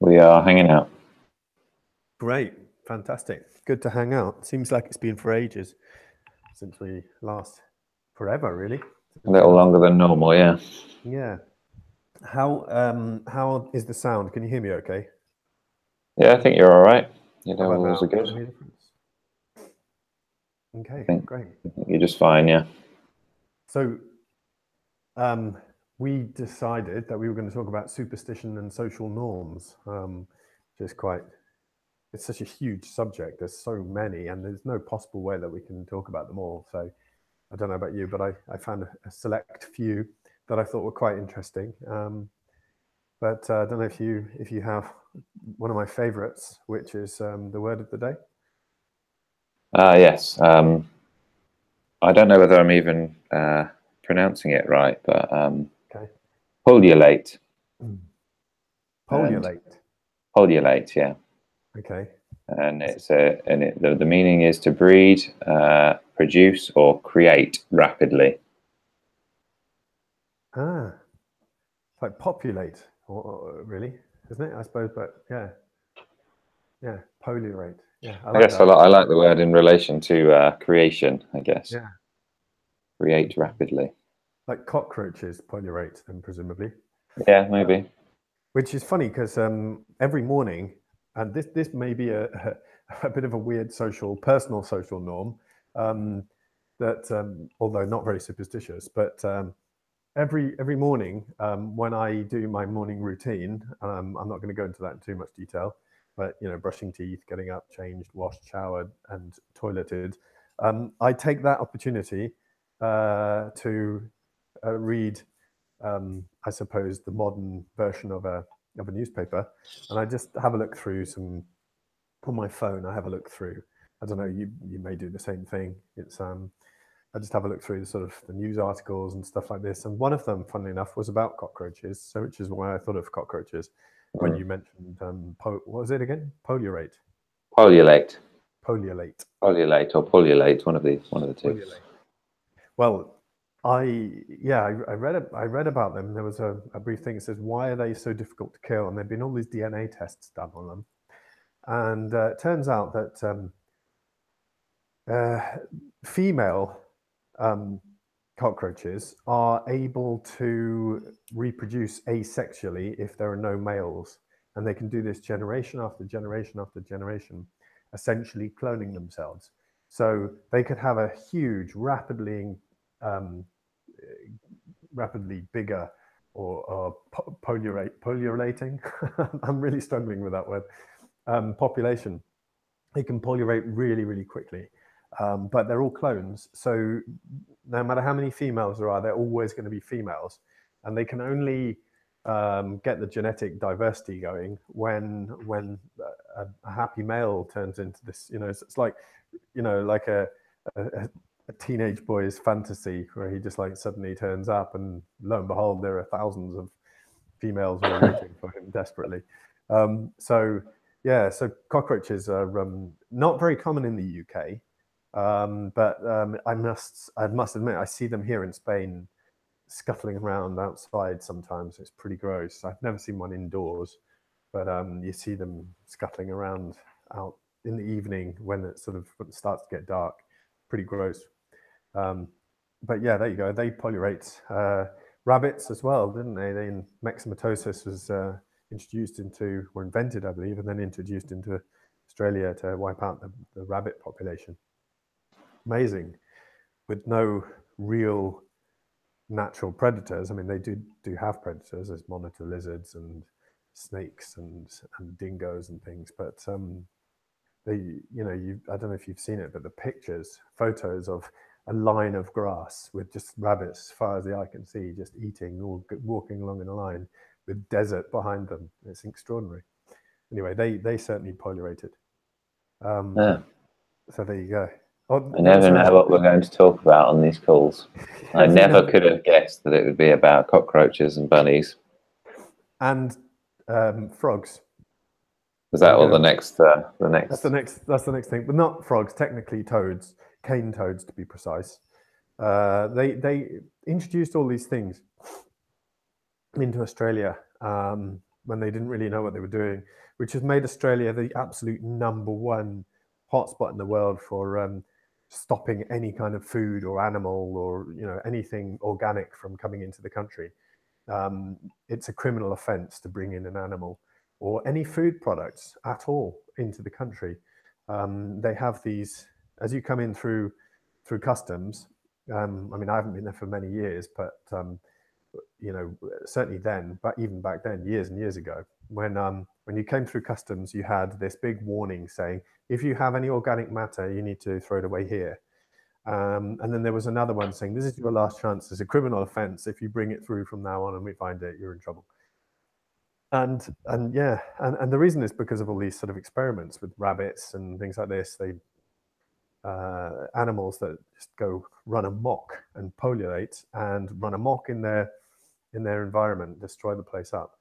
We are hanging out. Great, fantastic. Good to hang out. Seems like it's been for ages since we last, forever really. A little longer than normal, yeah. Yeah. How is the sound? Can you hear me okay? Yeah, I think you're all right. Your How about levels now? are good. Any difference? Okay, I think great. you're just fine, yeah. So we decided that we were going to talk about superstition and social norms, which is it's such a huge subject. There's so many, and there's no possible way that we can talk about them all. So I don't know about you, but I found a select few that I thought were quite interesting. But I don't know if you have one of my favorites, which is the word of the day. Yes. I don't know whether I'm even pronouncing it right, but Okay. polulate. Polulate. Polulate, yeah. Okay. And the meaning is to breed, produce, or create rapidly. Ah, it's like populate, or really, isn't it? I suppose, but yeah, polulate. Yeah, I guess that. I like the word in relation to creation, I guess. Yeah. Create rapidly. Like cockroaches polulate, then presumably. Yeah, maybe. Which is funny because every morning, and this may be a bit of a weird personal social norm, that although not very superstitious, but every morning when I do my morning routine, I'm not going to go into that in too much detail, but brushing teeth, getting up, changed, washed, showered, and toileted, I take that opportunity to read, I suppose, the modern version of a newspaper, and I just have a look through some on my phone. I have a look through. I don't know. You may do the same thing. It's I just have a look through the news articles and stuff like this. And one of them, funnily enough, was about cockroaches. So, which is why I thought of cockroaches when you mentioned what was it again? Polulate. Polulate. Polulate. Polulate or polulate, one of the two. Polulate. Well, I read about them. There was a brief thing that says, why are they so difficult to kill? And there've been all these DNA tests done on them, and it turns out that female cockroaches are able to reproduce asexually if there are no males, and they can do this generation after generation after generation, essentially cloning themselves. So they could have a huge, rapidly bigger or polulating. I'm really struggling with that word. Population. They can polulate really, really quickly. But they're all clones. So no matter how many females there are, they're always going to be females. And they can only get the genetic diversity going when a happy male turns into this. It's like, like a teenage boy's fantasy where he just like suddenly turns up, and lo and behold, there are thousands of females all waiting for him desperately. So cockroaches are not very common in the UK. But I must admit, I see them here in Spain scuffling around outside sometimes. It's pretty gross. I've never seen one indoors, but you see them scuffling around out in the evening when it starts to get dark. Pretty gross. But yeah, there you go. They polulate. Rabbits as well, didn't they? Myxomatosis was invented, I believe, and then introduced into Australia to wipe out the rabbit population. Amazing, with no real natural predators. I mean, they do have predators. There's monitor lizards and snakes and dingoes and things, but I don't know if you've seen it, but the photos of a line of grass with just rabbits as far as the eye can see, just eating, all walking along in a line with desert behind them. It's extraordinary. Anyway, they certainly polulated. Yeah. So there you go. I never know what we're going to talk about on these calls. I never could have guessed that it would be about cockroaches and bunnies. And frogs. Is that all the next? That's the next thing, but not frogs. Technically, toads, cane toads to be precise. They introduced all these things into Australia when they didn't really know what they were doing, which has made Australia the absolute #1 hotspot in the world for stopping any kind of food or animal or anything organic from coming into the country. It's a criminal offence to bring in an animal or any food products at all into the country. They have these, as you come in through customs. I mean, I haven't been there for many years, but certainly then, but even back then, years and years ago, when you came through customs, you had this big warning saying, if you have any organic matter, you need to throw it away here. And then there was another one saying, this is your last chance. It's a criminal offence. If you bring it through from now on and we find it, you're in trouble. And the reason is because of all these sort of experiments with rabbits and things like this. They animals that just go run amok and polulate and run amok in their environment, destroy the place up.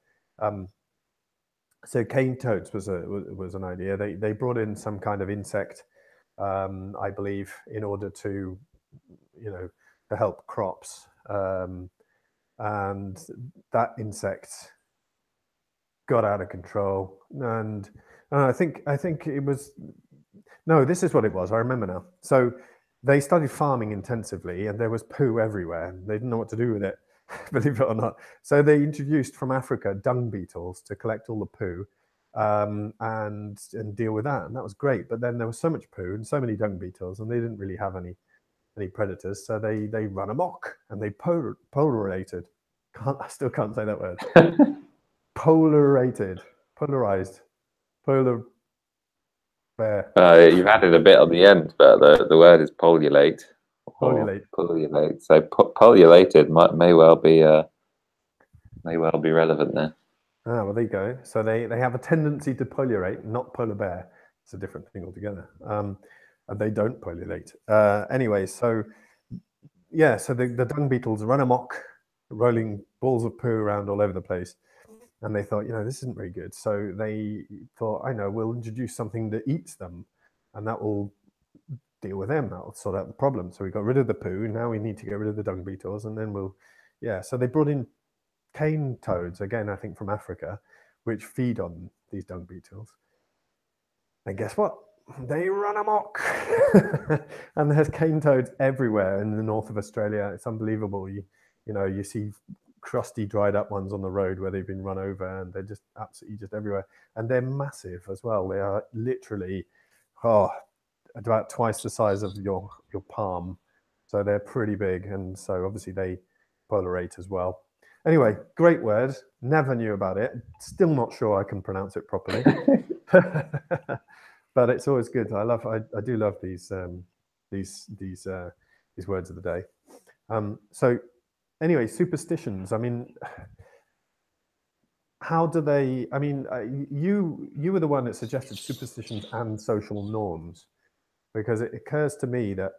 So cane toads was an idea. They brought in some kind of insect, I believe, in order to help crops, and that insect got out of control. And I think it was. No, this is what it was. I remember now. So they started farming intensively and there was poo everywhere. They didn't know what to do with it, believe it or not. So they introduced from Africa dung beetles to collect all the poo and deal with that. And that was great. But then there was so much poo and so many dung beetles and they didn't really have any predators. So they run amok and they polarized. I still can't say that word. Polarized. You've added a bit on the end, but the word is polulate. Polulate. So polulated may well be relevant there. Ah, well, there you go. So they have a tendency to polulate, not polar bear. It's a different thing altogether. And they don't polulate. Anyway, so yeah, so the dung beetles run amok, rolling balls of poo around all over the place. And they thought, this isn't very good. So they thought, I know, we'll introduce something that eats them and that will deal with them. That will sort out the problem. So we got rid of the poo. Now we need to get rid of the dung beetles. And then so they brought in cane toads, again, I think from Africa, which feed on these dung beetles. And guess what? They run amok. And there's cane toads everywhere in the north of Australia. It's unbelievable. You see crusty, dried up ones on the road where they've been run over, and they're just absolutely just everywhere. And they're massive as well. They are literally about twice the size of your palm. So they're pretty big, and so obviously they polarate as well. Anyway, great word. Never knew about it. Still not sure I can pronounce it properly. But it's always good. I do love these words of the day. So anyway, superstitions. I mean, how do they? I mean, you were the one that suggested superstitions and social norms, because it occurs to me that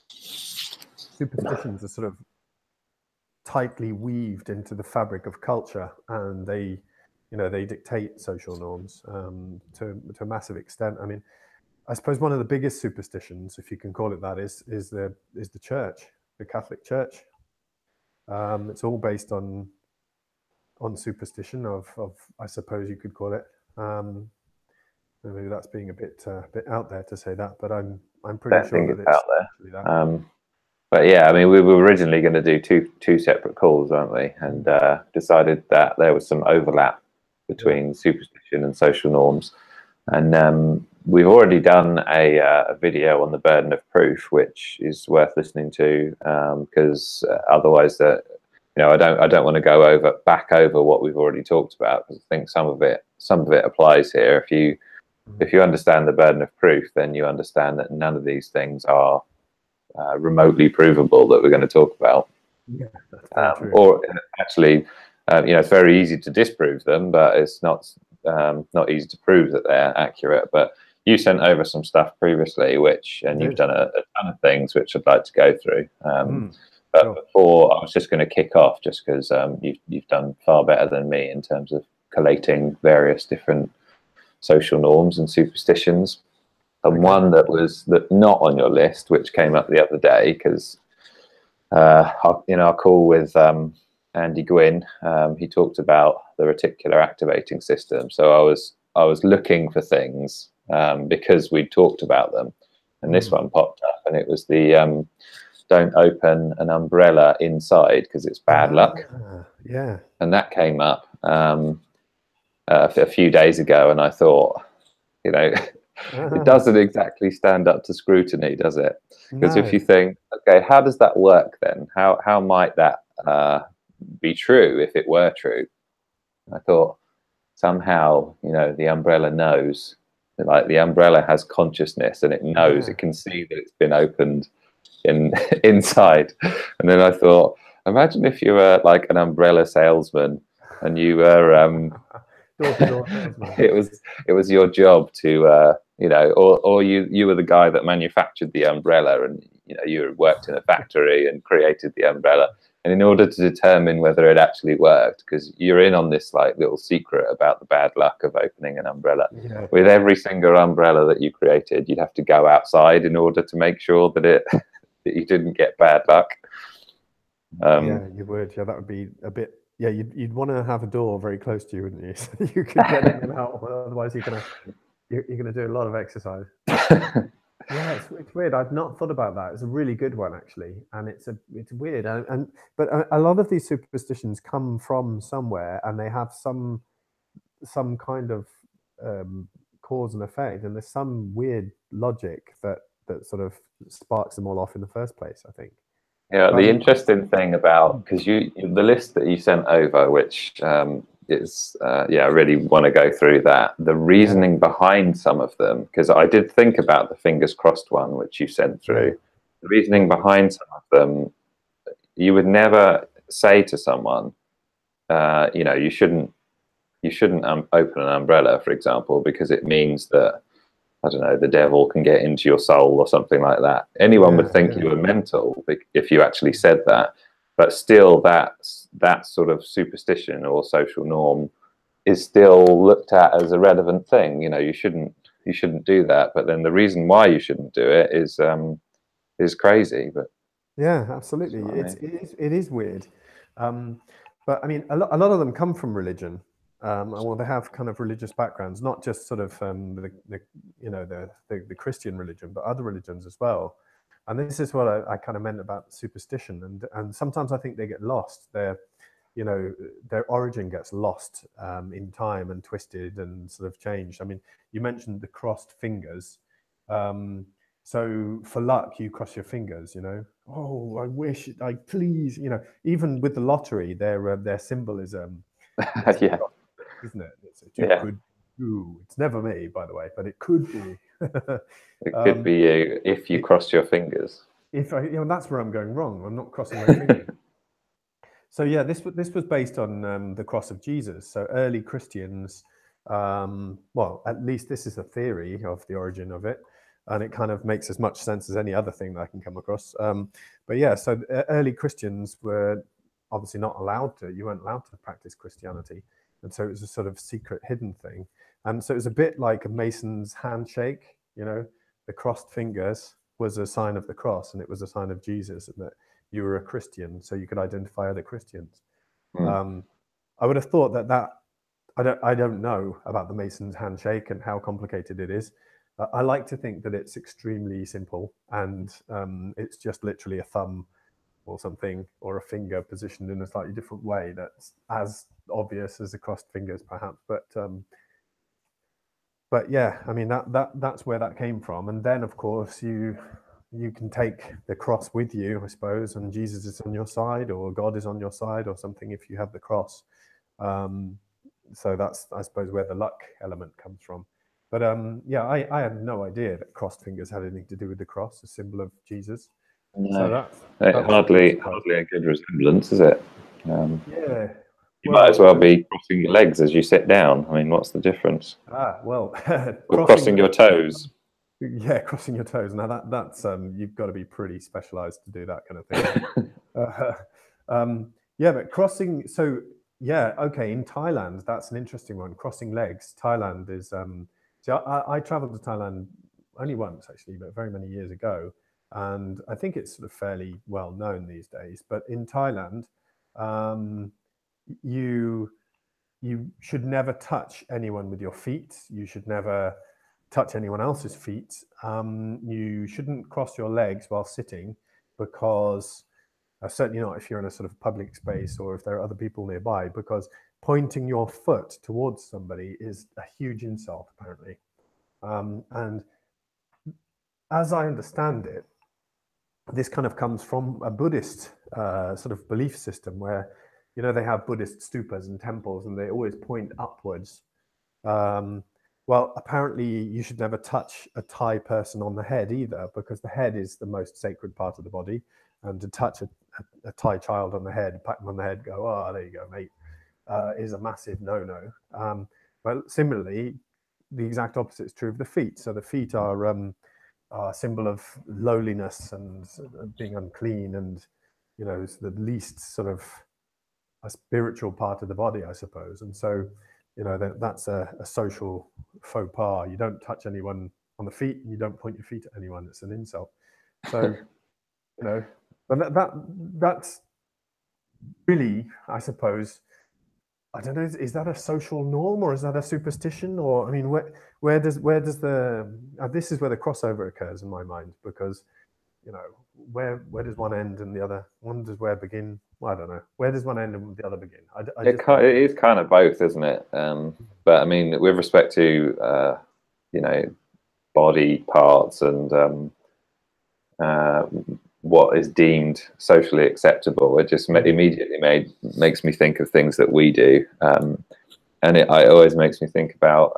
superstitions are sort of tightly weaved into the fabric of culture, and they dictate social norms to a massive extent. I mean, I suppose one of the biggest superstitions, if you can call it that, is the church, the Catholic Church. It's all based on superstition of I suppose you could call it. Maybe that's being a bit out there to say that, but I'm pretty sure that it's out there. But yeah, I mean, we were originally going to do two separate calls, weren't we? And decided that there was some overlap between superstition and social norms. And we've already done a video on the burden of proof, which is worth listening to, because otherwise, I don't want to go back over what we've already talked about, because I think some of it applies here. If you understand the burden of proof, then you understand that none of these things are remotely provable that we're going to talk about. Yeah, or actually, it's very easy to disprove them, but it's not easy to prove that they're accurate. But you sent over some stuff previously, and you've done a ton of things which I'd like to go through. But before, I was just going to kick off, just because you've done far better than me in terms of collating various different social norms and superstitions. And one that was not on your list, which came up the other day, because our call with Andy Gwynn, he talked about the reticular activating system. So I was looking for things because we talked about them, and this one popped up, and it was the don't open an umbrella inside because it's bad luck. Yeah. And that came up a few days ago, and I thought, you know, it doesn't exactly stand up to scrutiny, does it? Because if you think, okay, how does that work then? How might that be true if it were true? I thought somehow, you know, the umbrella knows, like the umbrella has consciousness, and it knows, it can see that it's been opened inside. And then I thought, imagine if you were like an umbrella salesman and you were it was your job to you know, or you were the guy that manufactured the umbrella, and you know, you worked in a factory and created the umbrella, and in order to determine whether it actually worked, because you're in on this like little secret about the bad luck of opening an umbrella, with every single umbrella that you created, you'd have to go outside in order to make sure that it that you didn't get bad luck. Yeah, you would. Yeah, that would be a bit. Yeah, you'd want to have a door very close to you, wouldn't you? So you could get in and out. Otherwise, you're gonna do a lot of exercise. Yeah, it's weird. I've not thought about that. It's a really good one actually, and it's weird. But a lot of these superstitions come from somewhere, and they have some kind of cause and effect, and there's some weird logic that sort of sparks them all off in the first place, I think. Yeah, the interesting thing about, because the list that you sent over, which is I really want to go through that. The reasoning behind some of them, because I did think about the fingers crossed one, which you sent through. The reasoning behind some of them, you would never say to someone, you know, you shouldn't open an umbrella, for example, because it means that, I don't know, the devil can get into your soul or something like that. Anyone would think you were mental if you actually said that. But still, that sort of superstition or social norm is still looked at as a relevant thing. You know, you shouldn't do that. But then the reason why you shouldn't do it is crazy. But yeah, absolutely, it is weird. But I mean, a lot of them come from religion. Well, they have kind of religious backgrounds, not just sort of the Christian religion, but other religions as well. And this is what I kind of meant about superstition. And sometimes I think they get lost. Their origin gets lost in time and twisted and sort of changed. I mean, you mentioned the crossed fingers. So for luck, you cross your fingers, you know. Oh, I wish, please, you know. Even with the lottery, their symbol is yeah. Isn't it? Could do. It's never me, by the way, but it could be. It could be you if you cross your fingers. That's where I'm going wrong. I'm not crossing my fingers. So yeah, this was based on the cross of Jesus. So early Christians, well, at least this is a theory of the origin of it, and it kind of makes as much sense as any other thing that I can come across. But yeah, so early Christians were obviously not allowed to. You weren't allowed to practice Christianity. And so it was a sort of secret, hidden thing. And so it was a bit like a Mason's handshake, you know, the crossed fingers was a sign of the cross, and it was a sign of Jesus, and that you were a Christian, so you could identify other Christians. I would have thought that I don't know about the Mason's handshake and how complicated it is. I like to think that it's extremely simple, and it's just literally a thumb or something, or a finger positioned in a slightly different way that's as obvious as the crossed fingers, perhaps. But yeah, I mean, that's where that came from. And then of course you can take the cross with you, I suppose, and Jesus is on your side, or God is on your side, or something, if you have the cross. So that's, I suppose, where the luck element comes from. But yeah, I had no idea that crossed fingers had anything to do with the cross, a symbol of Jesus. No, so hardly a good resemblance, is it? Yeah. You might as well be crossing your legs as you sit down. I mean, what's the difference? Well, or crossing your toes. Yeah, crossing your toes. Now that's you've got to be pretty specialized to do that kind of thing. Yeah, but crossing. So yeah, okay. In Thailand, that's an interesting one. Crossing legs. Thailand is. So I traveled to Thailand only once actually, but very many years ago. And I think it's sort of fairly well known these days. But in Thailand, You should never touch anyone with your feet. You should never touch anyone else's feet. You shouldn't cross your legs while sitting, because certainly not if you're in a sort of public space or if there are other people nearby, because pointing your foot towards somebody is a huge insult, apparently. And as I understand it, this kind of comes from a Buddhist sort of belief system where, you know, they have Buddhist stupas and temples and they always point upwards. Well, apparently you should never touch a Thai person on the head either, because the head is the most sacred part of the body. And to touch a Thai child on the head, pat them on the head, go, oh, there you go, mate, is a massive no-no. But similarly, the exact opposite is true of the feet. So the feet are a symbol of lowliness and being unclean, and, you know, it's the least sort of a spiritual part of the body, I suppose. And so, you know, that's a social faux pas. You don't touch anyone on the feet, and you don't point your feet at anyone. It's an insult. So, you know, but that's really, I suppose, I don't know, is that a social norm or is that a superstition? Or, I mean, where does the this is where the crossover occurs in my mind, because, you know, where does one end and the other, one does where begin? Well, I don't know. Where does one end and the other begin? It is kind of both, isn't it? But I mean, with respect to you know, body parts and what is deemed socially acceptable, it just immediately makes me think of things that we do, and it always makes me think about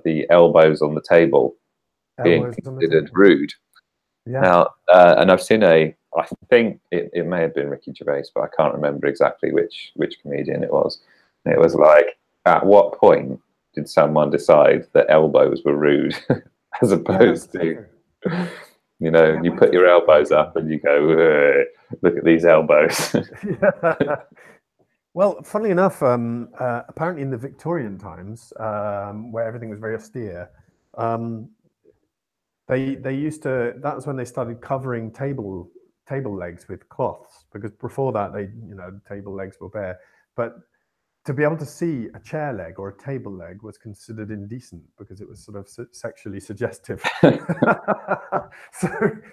the elbows on the table being considered rude. Yeah. Now, and I've seen I think it may have been Ricky Gervais, but I can't remember exactly which comedian it was. And it was like, at what point did someone decide that elbows were rude, as opposed to, you know, you put your elbows up and you go, look at these elbows. Well, funnily enough, apparently in the Victorian times, where everything was very austere, they used to, that's when they started covering table legs with cloths, because before that, you know, the table legs were bare. But to be able to see a chair leg or a table leg was considered indecent, because it was sort of sexually suggestive. So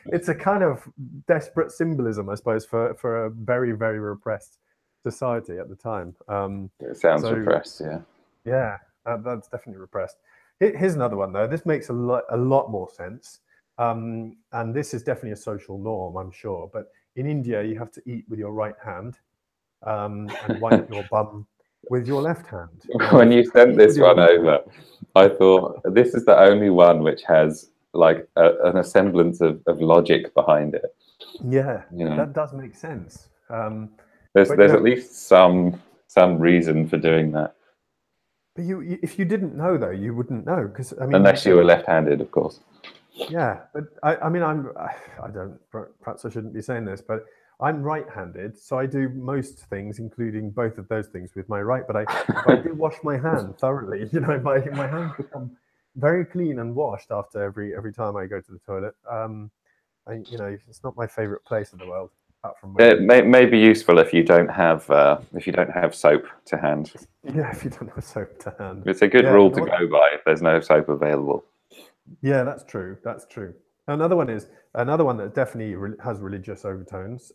it's a kind of desperate symbolism, I suppose, for a very, very repressed society at the time. It sounds repressed, yeah. Yeah, that's definitely repressed. Here's another one, though. This makes a lot more sense. And this is definitely a social norm, I'm sure. But in India, you have to eat with your right hand and wipe your bum with your left hand. When you sent this one over, I thought, this is the only one which has like a semblance of logic behind it. Yeah, you know? That does make sense. There's at least some reason for doing that. But if you didn't know, though, you wouldn't know, because I mean, unless you were left-handed, of course. Yeah, but I mean, I don't. Perhaps I shouldn't be saying this, but I'm right-handed, so I do most things, including both of those things, with my right. But I do wash my hand thoroughly. You know, my hands become very clean and washed after every time I go to the toilet. You know, it's not my favorite place in the world. It may be useful if you don't have soap to hand. Yeah, if you don't have soap to hand. It's a good rule to go by if there's no soap available. Yeah, that's true. That's true. Another one that definitely has religious overtones.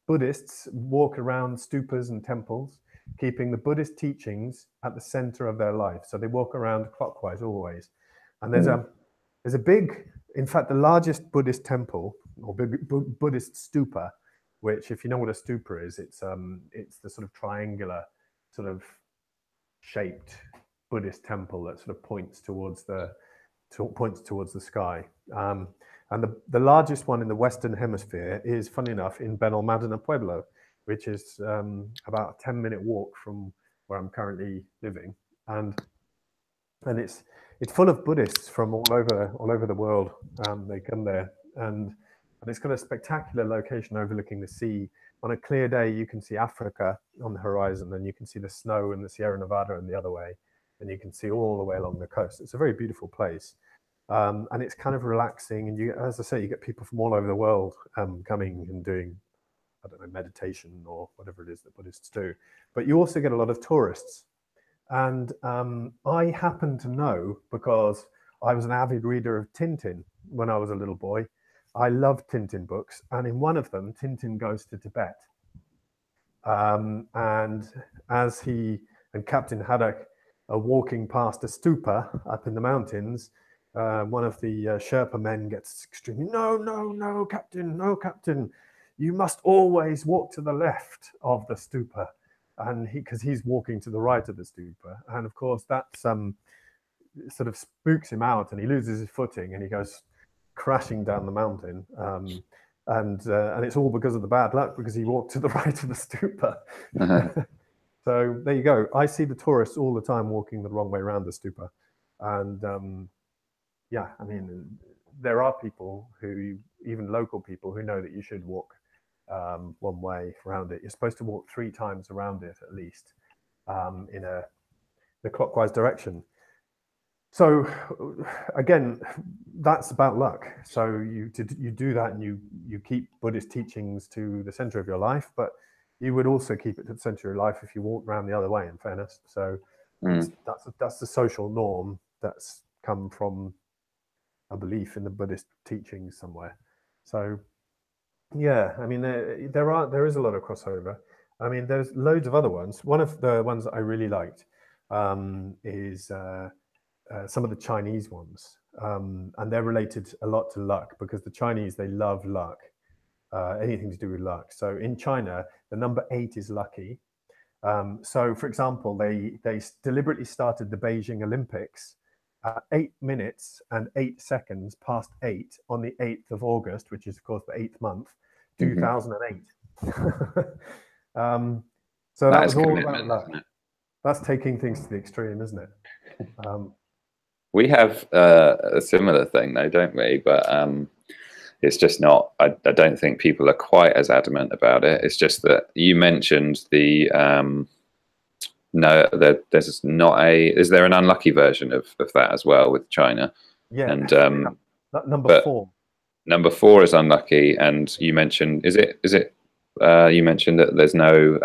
Buddhists walk around stupas and temples, keeping the Buddhist teachings at the center of their life. So they walk around clockwise always. And there's a big, in fact, the largest Buddhist temple or big Buddhist stupa, which, if you know what a stupa is, it's the sort of triangular, sort of shaped Buddhist temple that sort of points towards the sky. And the largest one in the Western Hemisphere is, funny enough, in Benalmádena Pueblo, which is about a 10-minute walk from where I'm currently living, and it's full of Buddhists from all over the world. They come there, and it's got a spectacular location overlooking the sea. On a clear day, you can see Africa on the horizon, and you can see the snow and the Sierra Nevada in the other way, and you can see all the way along the coast. It's a very beautiful place. And it's kind of relaxing, and as I say, you get people from all over the world coming and doing I don't know, meditation or whatever it is that Buddhists do. But you also get a lot of tourists. And I happen to know, because I was an avid reader of Tintin when I was a little boy. I loved Tintin books. And in one of them, Tintin goes to Tibet. And as he and Captain Haddock are walking past a stupa up in the mountains, one of the Sherpa men gets extremely, no, Captain, you must always walk to the left of the stupa. And because he's walking to the right of the stupa. And of course, that sort of spooks him out, and he loses his footing and he goes crashing down the mountain. And it's all because of the bad luck, because he walked to the right of the stupa. So there you go. I see the tourists all the time walking the wrong way around the stupa. And yeah, I mean, there are people who, even local people, who know that you should walk one way around it. You're supposed to walk 3 times around it at least, in the clockwise direction. So again, that's about luck. So you do that, and you keep Buddhist teachings to the center of your life, but you would also keep it to the center of your life if you walked around the other way, in fairness. So that's the social norm that's come from a belief in the Buddhist teachings somewhere. So yeah, I mean, there is a lot of crossover. I mean, there's loads of other ones. One of the ones that I really liked is some of the Chinese ones, and they're related a lot to luck, because the Chinese, they love luck, anything to do with luck. So in China, the number 8 is lucky. So for example, they deliberately started the Beijing Olympics 8 minutes and 8 seconds past 8 on the 8th of August, which is of course the 8th month, 2008. So that was all about luck. That's taking things to the extreme, isn't it? We have a similar thing though, don't we? But it's just not, I don't think people are quite as adamant about it. It's just that you mentioned the no, there's not a, is there an unlucky version of that as well with China? Yeah. And number 4. Number 4 is unlucky, and you mentioned, is it you mentioned that there's no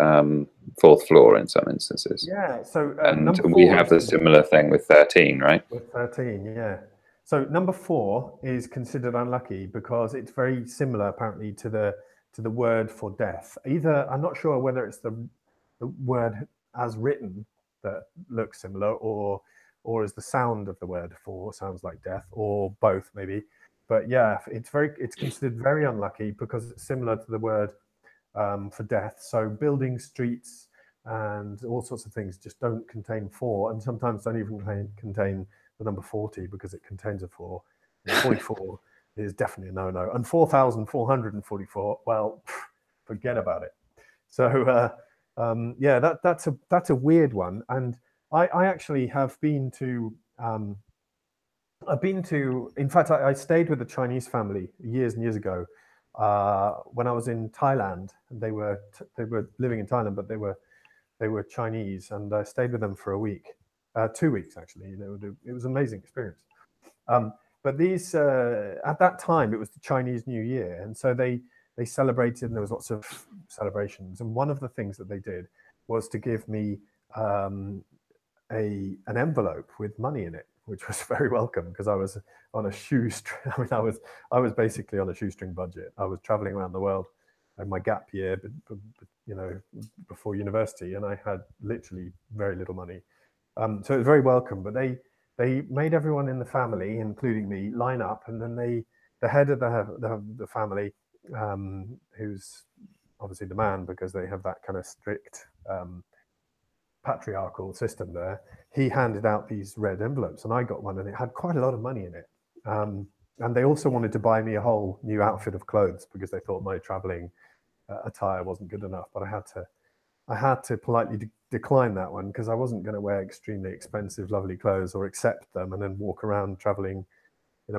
4th floor in some instances. Yeah, so and we have the similar thing with 13, right? With 13, yeah. So number 4 is considered unlucky because it's very similar, apparently, to the word for death. Either, I'm not sure whether it's the word as written that looks similar, or is the sound of the word for sounds like death, or both maybe. But yeah, it's considered very unlucky because it's similar to the word for death. So buildings, streets, and all sorts of things just don't contain 4, and sometimes don't even contain the number 40 because it contains a 4. And 44 is definitely a no-no. And 4,444, well, forget about it. So yeah, that's a weird one. And I actually have been to in fact, I stayed with a Chinese family years and years ago when I was in Thailand. They were living in Thailand, but they were Chinese, and I stayed with them for a week, 2 weeks actually. It was an amazing experience. But these at that time it was the Chinese New Year, and so they celebrated, and there was lots of celebrations. And one of the things that they did was to give me an envelope with money in it, which was very welcome because I was on a shoestring. I mean, I was basically on a shoestring budget. I was traveling around the world in my gap year, but you know, before university, and I had literally very little money. So it was very welcome. But they made everyone in the family, including me, line up, and then the head of the family, who's obviously the man because they have that kind of strict patriarchal system there, he handed out these red envelopes, and I got one, and it had quite a lot of money in it. And they also wanted to buy me a whole new outfit of clothes because they thought my traveling attire wasn't good enough. But I had to politely decline that one because I wasn't going to wear extremely expensive, lovely clothes or accept them and then walk around traveling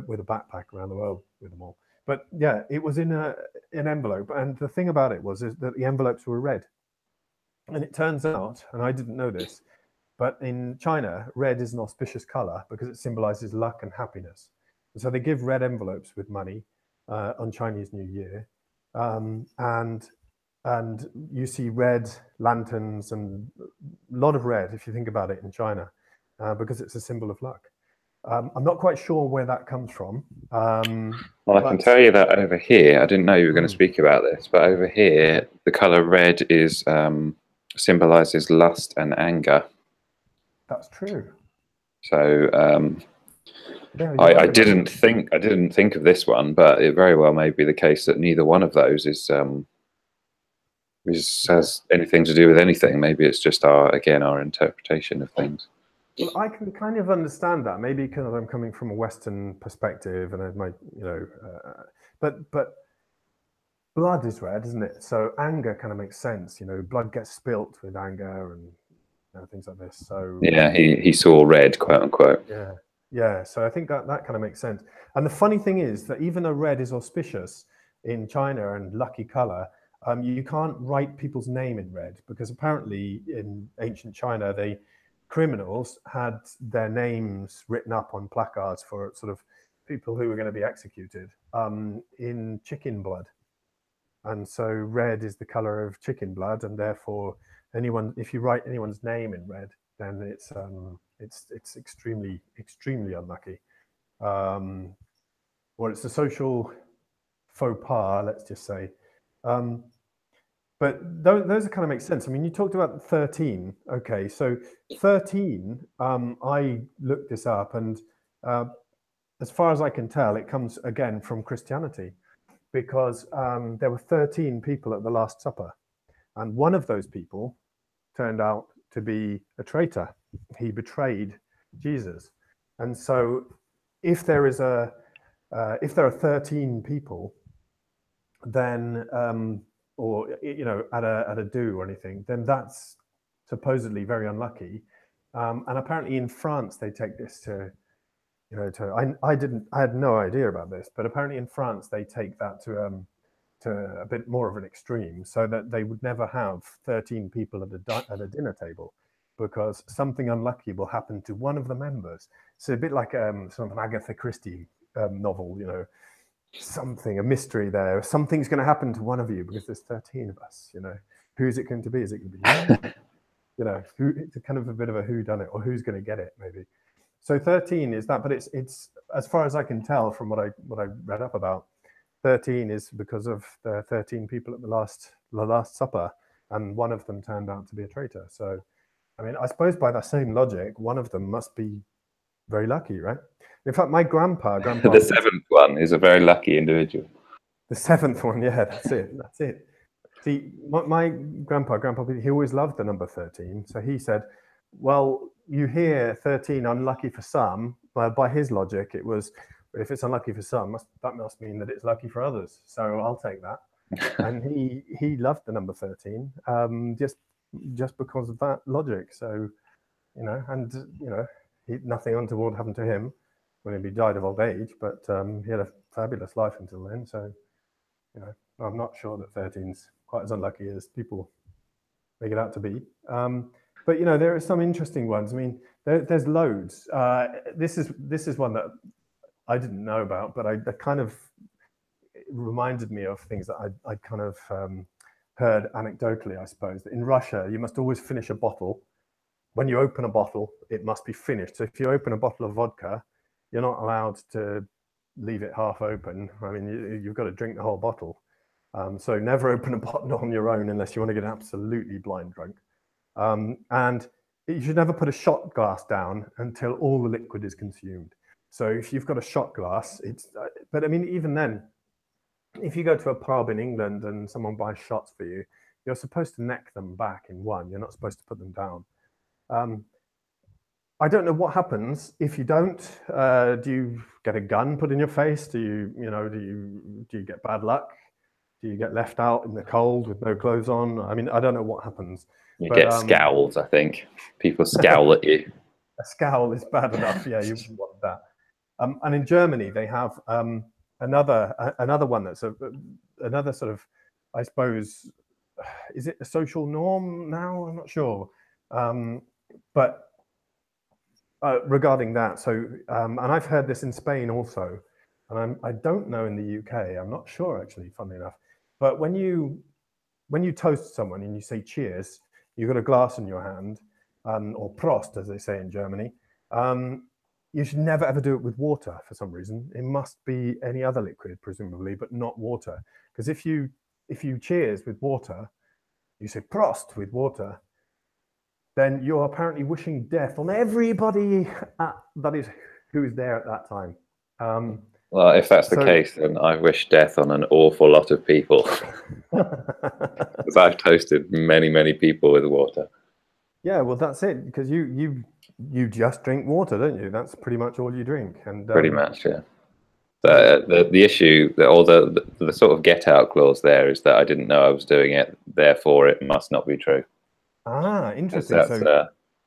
with a backpack around the world with them all. But yeah, it was in an envelope, and the thing about it is that the envelopes were red. And it turns out, and I didn't know this, but in China, red is an auspicious color because it symbolizes luck and happiness. And so they give red envelopes with money on Chinese New Year. And and you see red lanterns and a lot of red, if you think about it, in China, because it's a symbol of luck. I'm not quite sure where that comes from. Well, I can tell you that over here, I didn't know you were going to speak about this, but over here, the color red is symbolizes lust and anger. That's true. So Yeah, I didn't think of this one, but it very well may be the case that neither one of those is has anything to do with anything. Maybe it's just our interpretation of things. Well, I can kind of understand that, maybe because I'm coming from a Western perspective, and I might, but blood is red, isn't it? So anger kind of makes sense. Blood gets spilt with anger and things like this. So yeah, he saw red, quote unquote. Yeah. So I think that kind of makes sense. And the funny thing is that even though red is auspicious in China and lucky color, you can't write people's name in red, because apparently in ancient China, criminals had their names written up on placards for sort of people who were going to be executed in chicken blood. And so red is the color of chicken blood, and therefore if you write anyone's name in red, then it's extremely unlucky. Or it's a social faux pas, let's just say. But those kind of make sense. I mean, you talked about 13. Okay, so 13, I looked this up, and as far as I can tell, it comes again from Christianity, because there were 13 people at the Last Supper, and one of those people turned out to be a traitor. He betrayed Jesus. And so if there are 13 people, then or at a do or anything, then that's supposedly very unlucky. And apparently in France they take this to I had no idea about this, but apparently in France they take that to a bit more of an extreme, so that they would never have 13 people at a dinner table, because something unlucky will happen to one of the members. So a bit like sort of an Agatha Christie novel, a mystery there. Something's going to happen to one of you because there's 13 of us. Who's it going to be? Is it going to be you? It's kind of a bit of a who done it, or who's going to get it, maybe. So 13 is that, but it's as far as I can tell from what I read up about, 13 is because of the 13 people at the Last Supper, and one of them turned out to be a traitor. So, I mean, I suppose by that same logic, one of them must be very lucky, right? In fact, my grandpa the seventh one is a very lucky individual. The seventh one, yeah, that's it. See, my grandpa, he always loved the number 13. So he said, well, you hear 13 unlucky for some, but by his logic, it was, if it's unlucky for some, that must mean that it's lucky for others. So I'll take that. And he loved the number 13, just because of that logic. So, nothing untoward happened to him when he died of old age, but he had a fabulous life until then. So, I'm not sure that 13's quite as unlucky as people make it out to be. But there are some interesting ones. I mean, there's loads. This is one that I didn't know about, but that kind of reminded me of things that I kind of heard anecdotally, I suppose. That in Russia, you must always finish a bottle. When you open a bottle, it must be finished. So if you open a bottle of vodka, you're not allowed to leave it half open. I mean, you've got to drink the whole bottle. So never open a bottle on your own unless you want to get absolutely blind drunk. And you should never put a shot glass down until all the liquid is consumed. So if you've got a shot glass, but I mean, even then, if you go to a pub in England and someone buys shots for you, you're supposed to neck them back in one. You're not supposed to put them down. I don't know what happens if you don't. Do you get a gun put in your face? Do you get bad luck? Do you get left out in the cold with no clothes on? I mean, I don't know what happens. You get scowls, I think. People scowl at you. A scowl is bad enough. Yeah, you wouldn't want that. And in Germany, they have another one that's another sort of, I suppose, is it a social norm now? I'm not sure. But regarding that, so, and I've heard this in Spain also, and I don't know in the UK. I'm not sure, actually, funnily enough. But when you when you toast someone and you say cheers, you've got a glass in your hand, or Prost, as they say in Germany. You should never ever do it with water for some reason. It must be any other liquid, presumably, but not water. Because if you cheers with water, you say Prost with water, then you're apparently wishing death on everybody who is there at that time. Well, if that's the case, then I wish death on an awful lot of people. Because I've toasted many, many people with water. Yeah, well, that's it. Because you just drink water, don't you? That's pretty much all you drink. And pretty much, yeah. The issue, or the sort of get out clause there, is that I didn't know I was doing it, therefore it must not be true. Ah, interesting.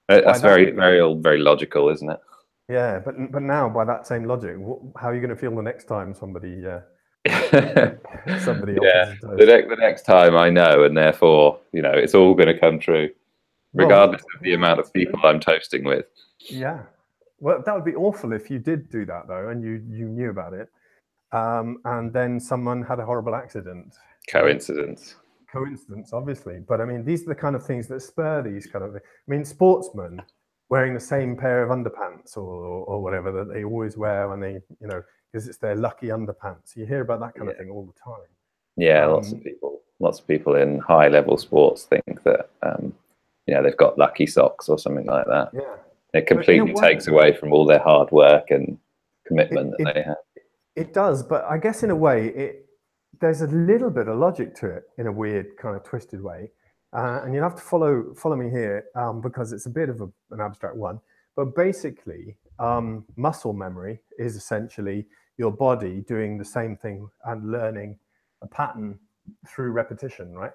That's very logical, isn't it? Yeah, but now by that same logic, how are you going to feel the next time somebody somebody yeah, the next time I know, and therefore it's all going to come true, regardless of the amount of people I'm toasting with. Yeah, well, that would be awful if you did do that though, and you knew about it, and then someone had a horrible accident. Coincidence, obviously, but I mean, these are the kind of things that spur these kind of things. I mean, sportsmen wearing the same pair of underpants or whatever that they always wear when they, because it's their lucky underpants. You hear about that kind of thing all the time. Yeah, lots of people in high level sports think that they've got lucky socks or something like that. Yeah, it completely takes away from all their hard work and commitment that they have. It does, but I guess in a way there's a little bit of logic to it in a weird kind of twisted way. And you'll have to follow me here because it's a bit of an abstract one. But basically, muscle memory is essentially your body doing the same thing and learning a pattern through repetition, right?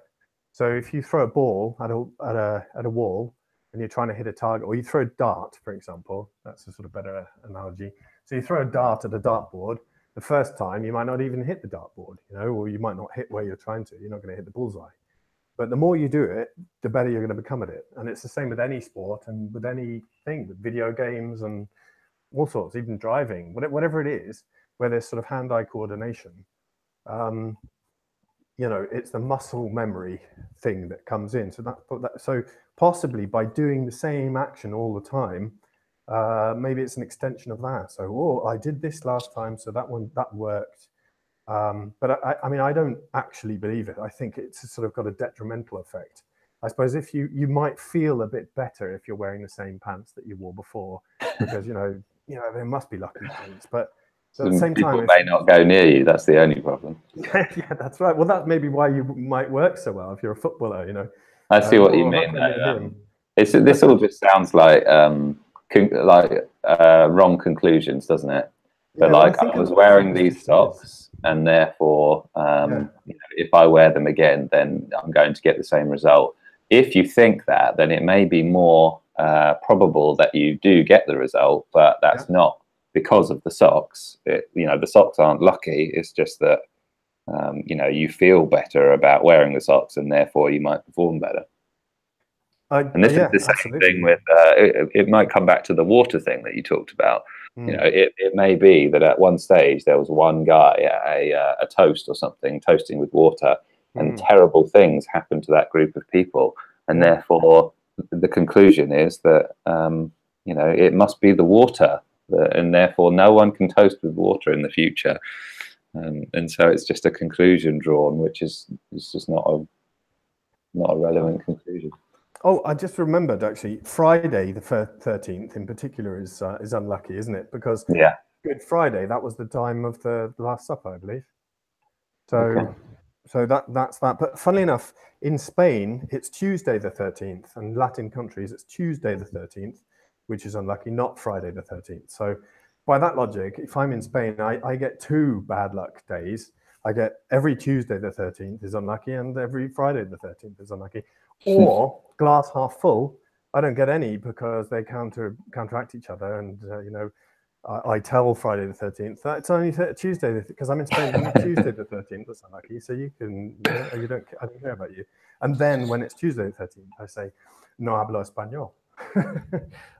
So if you throw a ball at a wall and you're trying to hit a target, or you throw a dart, for example, that's a sort of better analogy. So you throw a dart at a dartboard. The first time you might not even hit the dartboard, or you might not hit where you're trying to. You're not going to hit the bullseye. But the more you do it, the better you're going to become at it. And it's the same with any sport and with anything, with video games and all sorts, even driving, whatever it is, where there's sort of hand-eye coordination. It's the muscle memory thing that comes in. So possibly by doing the same action all the time, maybe it's an extension of that. So, I did this last time, so that worked. But I don't actually believe it. I think it's sort of got a detrimental effect. I suppose if you might feel a bit better if you're wearing the same pants that you wore before, because there must be lucky pants. But at the same time, people may not go near you. That's the only problem. Yeah, that's right. Well, that's maybe why you might work so well if you're a footballer. I see what you mean. This all just sounds like wrong conclusions, doesn't it? But I was wearing these socks, and therefore, if I wear them again, then I'm going to get the same result. If you think that, then it may be more probable that you do get the result, but that's not because of the socks. The socks aren't lucky. It's just that you feel better about wearing the socks, and therefore you might perform better. And this is the same thing with it might come back to the water thing that you talked about. It may be that at one stage there was one guy at a toast or something toasting with water, and terrible things happened to that group of people, and therefore the conclusion is that it must be the water, and therefore no one can toast with water in the future, and so it's just a conclusion drawn, which is just not a relevant conclusion. Oh, I just remembered actually, Friday the 13th in particular is unlucky, isn't it? Because Good Friday, that was the time of the Last Supper, I believe. So that's that. But funnily enough, in Spain, it's Tuesday the 13th, and Latin countries, it's Tuesday the 13th, which is unlucky, not Friday the 13th. So by that logic, if I'm in Spain, I get 2 bad luck days. I get every Tuesday the 13th is unlucky, and every Friday the 13th is unlucky. Or glass half full, I don't get any because they counteract each other. And I tell Friday the 13th it's only Tuesday, because I'm in Spain. Tuesday the 13th, that's unlucky. So you can, I don't care about you. And then when it's Tuesday the 13th, I say, no hablo español.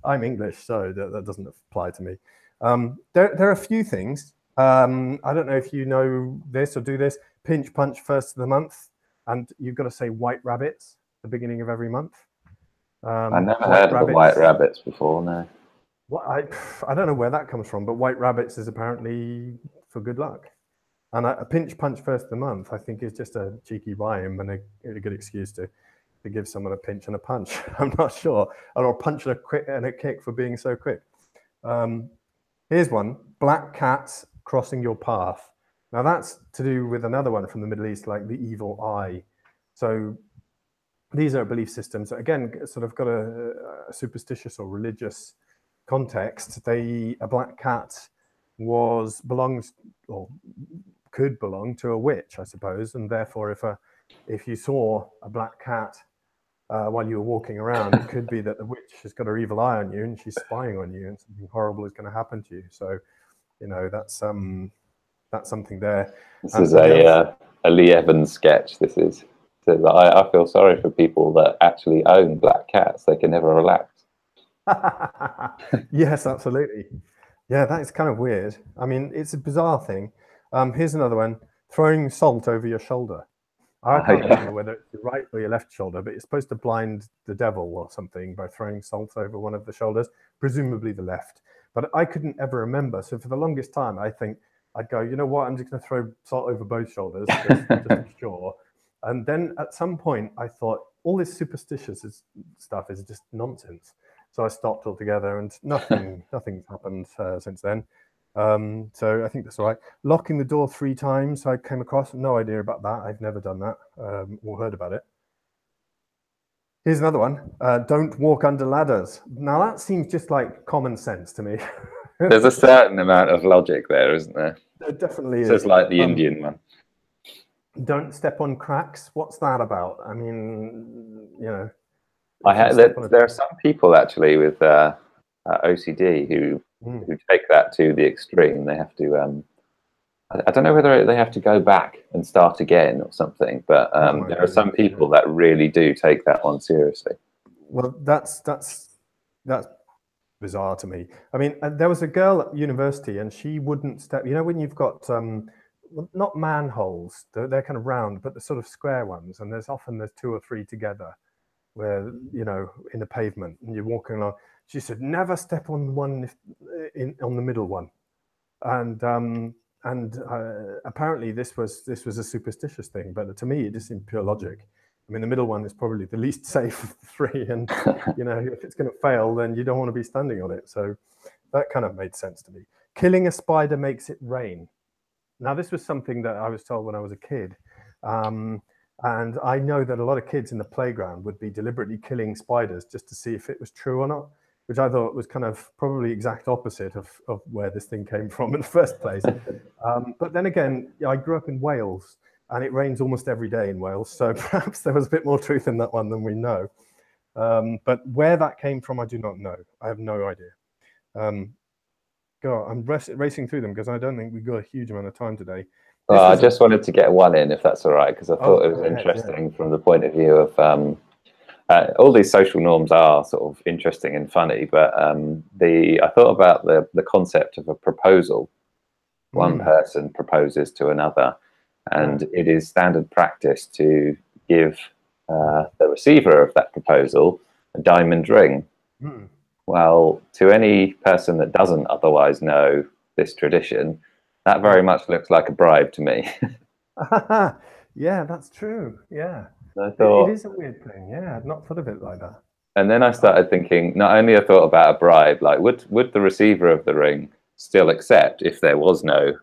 I'm English, so that doesn't apply to me. There are a few things. I don't know if you know this or do this. Pinch punch first of the month. and you've got to say white rabbits at the beginning of every month. I never heard of the white rabbits before, no. What I don't know where that comes from, but white rabbits is apparently for good luck. And a pinch punch first of the month, I think, is just a cheeky rhyme and a good excuse to give someone a pinch and a punch. I'm not sure. Or a punch and a kick for being so quick. Here's one: black cats crossing your path. Now that's to do with another one from the Middle East, like the evil eye. So these are belief systems that, again, sort of got a superstitious or religious context. A black cat belongs or could belong to a witch, I suppose, and therefore if you saw a black cat while you were walking around, it could be that the witch has got her evil eye on you and she's spying on you, and something horrible is going to happen to you. So, you know, that's something there. This is a Lee Evans sketch. This is. So I feel sorry for people that actually own black cats. They can never relax. Yes, absolutely. Yeah, that is kind of weird. I mean, it's a bizarre thing. Here's another one: throwing salt over your shoulder. I can't remember whether it's your right or your left shoulder, but you're supposed to blind the devil or something by throwing salt over one of the shoulders, presumably the left. But I couldn't ever remember. So for the longest time, I think I'd go, you know what, I'm just going to throw salt over both shoulders, just to be sure. And then at some point, I thought, all this superstitious stuff is just nonsense. So I stopped altogether, and nothing's happened since then. So I think that's all right. Locking the door 3 times, I came across. No idea about that. I've never done that or heard about it. Here's another one. Don't walk under ladders. Now that seems just like common sense to me. There's a certain amount of logic there, isn't there? There definitely is. So it's like the Indian one. Don't step on cracks. What's that about? I mean, you know. There are some people actually with OCD who take that to the extreme. They have to. I don't know whether they have to go back and start again or something, but there are some people that really do take that one seriously. Well, that's bizarre to me. I mean, there was a girl at university, and she wouldn't step. You know, when you've got not manholes, they're kind of round, but the sort of square ones, and there's 2 or 3 together, where, you know, in the pavement, and you're walking along. She said, never step on one on the middle one, and apparently this was a superstitious thing, but to me it just seemed pure logic. I mean, the middle one is probably the least safe of the 3, and you know, if it's going to fail, then you don't want to be standing on it. So that kind of made sense to me. Killing a spider makes it rain. Now, this was something that I was told when I was a kid. And I know that a lot of kids in the playground would be deliberately killing spiders just to see if it was true or not, which I thought was kind of probably exact opposite of where this thing came from in the first place. But then again, I grew up in Wales, and it rains almost every day in Wales. So perhaps there was a bit more truth in that one than we know. But where that came from, I do not know. I have no idea. I'm racing through them because I don't think we've got a huge amount of time today. Well, I just wanted to get one in, if that's all right, because I thought it was interesting from the point of view of all these social norms are sort of interesting and funny, but I thought about the concept of a proposal. One person proposes to another, and it is standard practice to give the receiver of that proposal a diamond ring. Well, to any person that doesn't otherwise know this tradition, that very much looks like a bribe to me. Yeah, that's true. Yeah. I thought, it is a weird thing. Yeah, I'd not thought of it like that. And then I started thinking, not only I thought about a bribe, like would the receiver of the ring still accept if there was no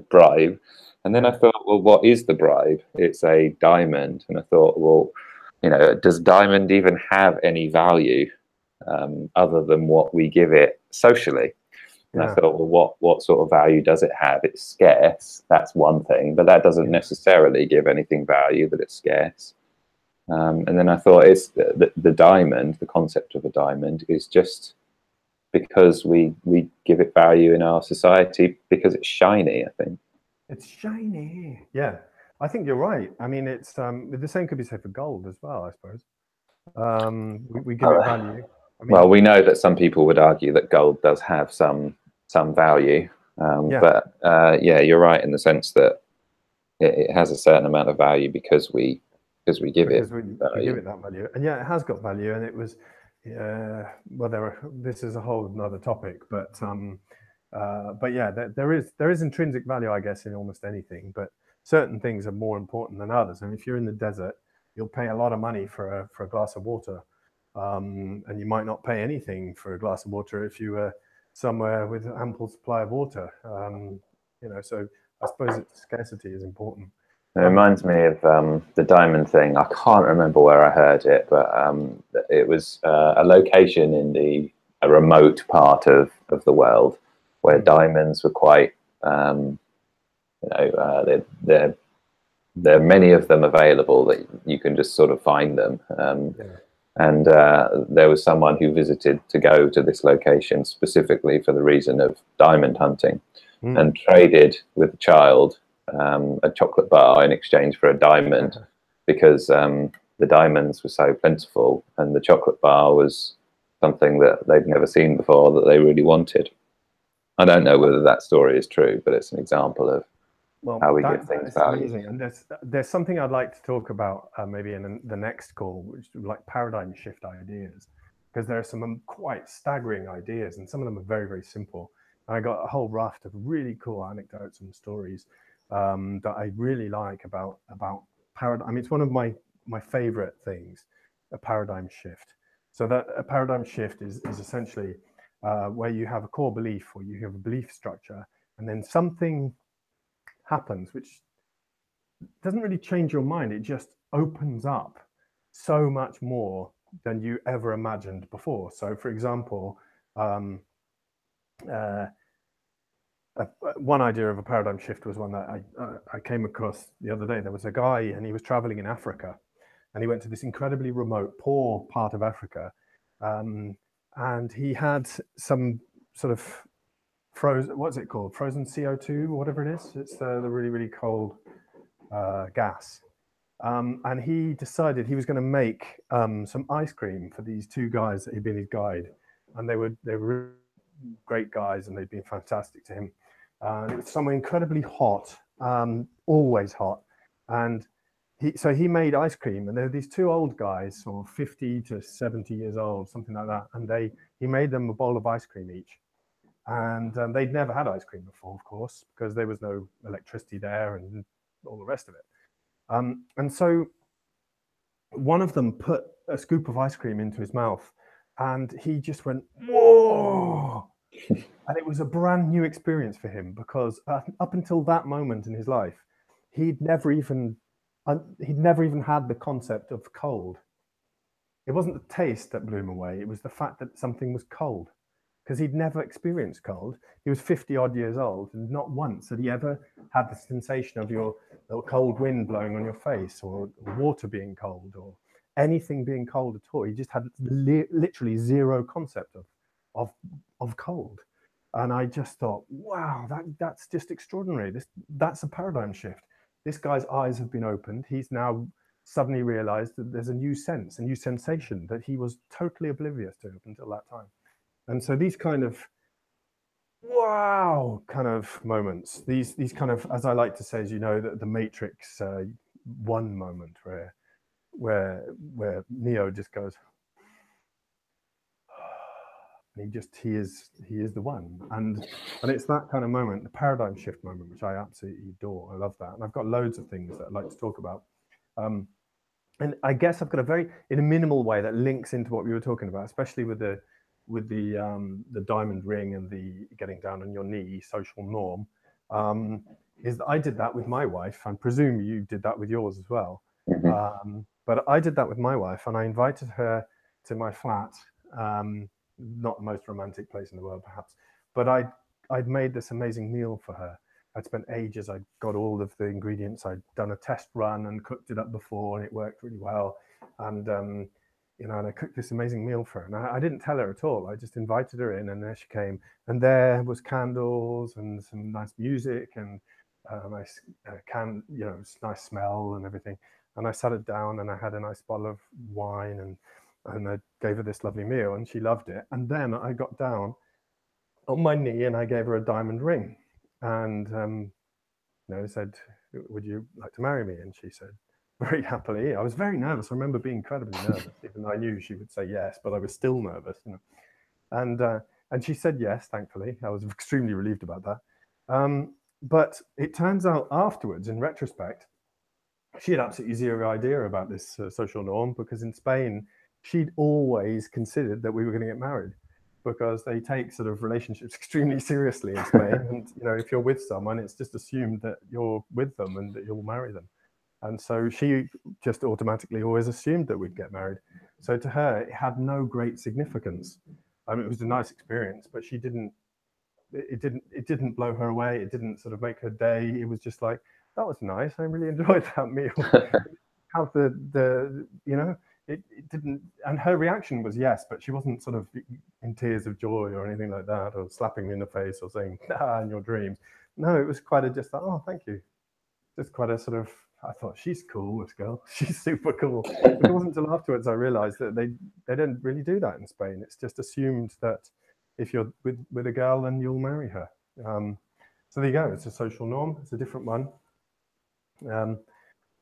bribe? And then I thought, well, what is the bribe? It's a diamond. And I thought, well, you know, does diamond even have any value other than what we give it socially? And I thought, well, what sort of value does it have? It's scarce. That's one thing, but that doesn't necessarily give anything value that it's scarce. And then I thought, it's the diamond, the concept of a diamond, is just because we give it value in our society because it's shiny. I think it's shiny. Yeah, I think you're right. I mean, it's the same could be said for gold as well, I suppose. We give it value. I mean, well, we know that some people would argue that gold does have some value, but yeah, you're right in the sense that it has a certain amount of value because we because we give because it we value. give it that value. And yeah, it has got value. And it was, well, this is a whole another topic, but yeah, there is intrinsic value, I guess, in almost anything, but certain things are more important than others. And if you're in the desert, you'll pay a lot of money for a glass of water. And you might not pay anything for a glass of water if you were somewhere with ample supply of water. So I suppose scarcity is important. It reminds me of the diamond thing. I can't remember where I heard it, but it was a location in a remote part of the world where diamonds were quite, there are many of them available that you can just sort of find them. And there was someone who visited to go to this location specifically for the reason of diamond hunting, and traded with a child a chocolate bar in exchange for a diamond, because the diamonds were so plentiful and the chocolate bar was something that they'd never seen before that they really wanted. I don't know whether that story is true, but it's an example of how we give things value. Amazing. And there's something I'd like to talk about maybe in the next call, which is like paradigm shift ideas, because there are some quite staggering ideas, and some of them are very, very simple. And I got a whole raft of really cool anecdotes and stories that I really like about paradigm. I mean, it's one of my favorite things, a paradigm shift. So that a paradigm shift is essentially where you have a core belief, or you have a belief structure, and then something happens which doesn't really change your mind. It just opens up so much more than you ever imagined before. So, for example, one idea of a paradigm shift was one that I came across the other day. There was a guy, and he was traveling in Africa, and he went to this incredibly remote, poor part of Africa, and he had some sort of what's it called? Frozen CO2, whatever it is. It's the really, really cold gas. And he decided he was going to make some ice cream for these two guys that he'd been his guide, and they were great guys, and they'd been fantastic to him. And it was somewhere incredibly hot, always hot. And he made ice cream, and there were these two old guys, sort of 50 to 70 years old, something like that. And he made them a bowl of ice cream each. And they'd never had ice cream before, of course, because there was no electricity there and all the rest of it. And so one of them put a scoop of ice cream into his mouth, and he just went, whoa! And it was a brand new experience for him, because up until that moment in his life, he'd never even had the concept of cold. It wasn't the taste that blew him away. It was the fact that something was cold, because he'd never experienced cold. He was 50 odd years old, and not once had he ever had the sensation of your cold wind blowing on your face, or water being cold, or anything being cold at all. He just had literally zero concept of cold. And I just thought, wow, that's just extraordinary. That's a paradigm shift. This guy's eyes have been opened. He's now suddenly realized that there's a new sense, a new sensation that he was totally oblivious to up until that time. And so these kind of wow kind of moments, these kind of, as I like to say, as you know, the Matrix one moment where Neo just goes, and he is the one, and it's that kind of moment, the paradigm shift moment, which I absolutely adore. I love that, and I've got loads of things that I'd like to talk about. And I guess I've got in a minimal way that links into what we were talking about, especially with the diamond ring and the getting down on your knee social norm, is that I did that with my wife, and presume you did that with yours as well. But I did that with my wife, and I invited her to my flat. Not the most romantic place in the world, perhaps, but I'd made this amazing meal for her. I'd spent ages. I'd got all of the ingredients. I'd done a test run and cooked it up before, and it worked really well. And and I cooked this amazing meal for her. And I didn't tell her at all. I just invited her in, and there she came. And there was candles and some nice music and nice nice smell and everything. And I sat her down, and I had a nice bottle of wine, and I gave her this lovely meal, and she loved it. And then I got down on my knee, and I gave her a diamond ring, and said, "Would you like to marry me?" And she said, very happily. I was very nervous. I remember being incredibly nervous, even though I knew she would say yes, but I was still nervous, you know. And she said yes, thankfully. I was extremely relieved about that. But it turns out afterwards, in retrospect, she had absolutely zero idea about this social norm, because in Spain, she'd always considered that we were going to get married, because they take sort of relationships extremely seriously in Spain. And, you know, if you're with someone, it's just assumed that you're with them and that you'll marry them. And so she just automatically always assumed that we'd get married. So to her, it had no great significance. I mean, it was a nice experience, but she didn't, it didn't blow her away. It didn't sort of make her day. It was just like, that was nice. I really enjoyed that meal. Have you know, it didn't, and her reaction was yes, but she wasn't sort of in tears of joy or anything like that, or slapping me in the face or saying, ah, in your dreams. No, it was quite a just, oh, thank you. Just quite a sort of, I thought, she's cool, this girl. She's super cool. But it wasn't until afterwards I realized that they don't really do that in Spain. It's just assumed that if you're with a girl, then you'll marry her. So there you go. It's a social norm. It's a different one.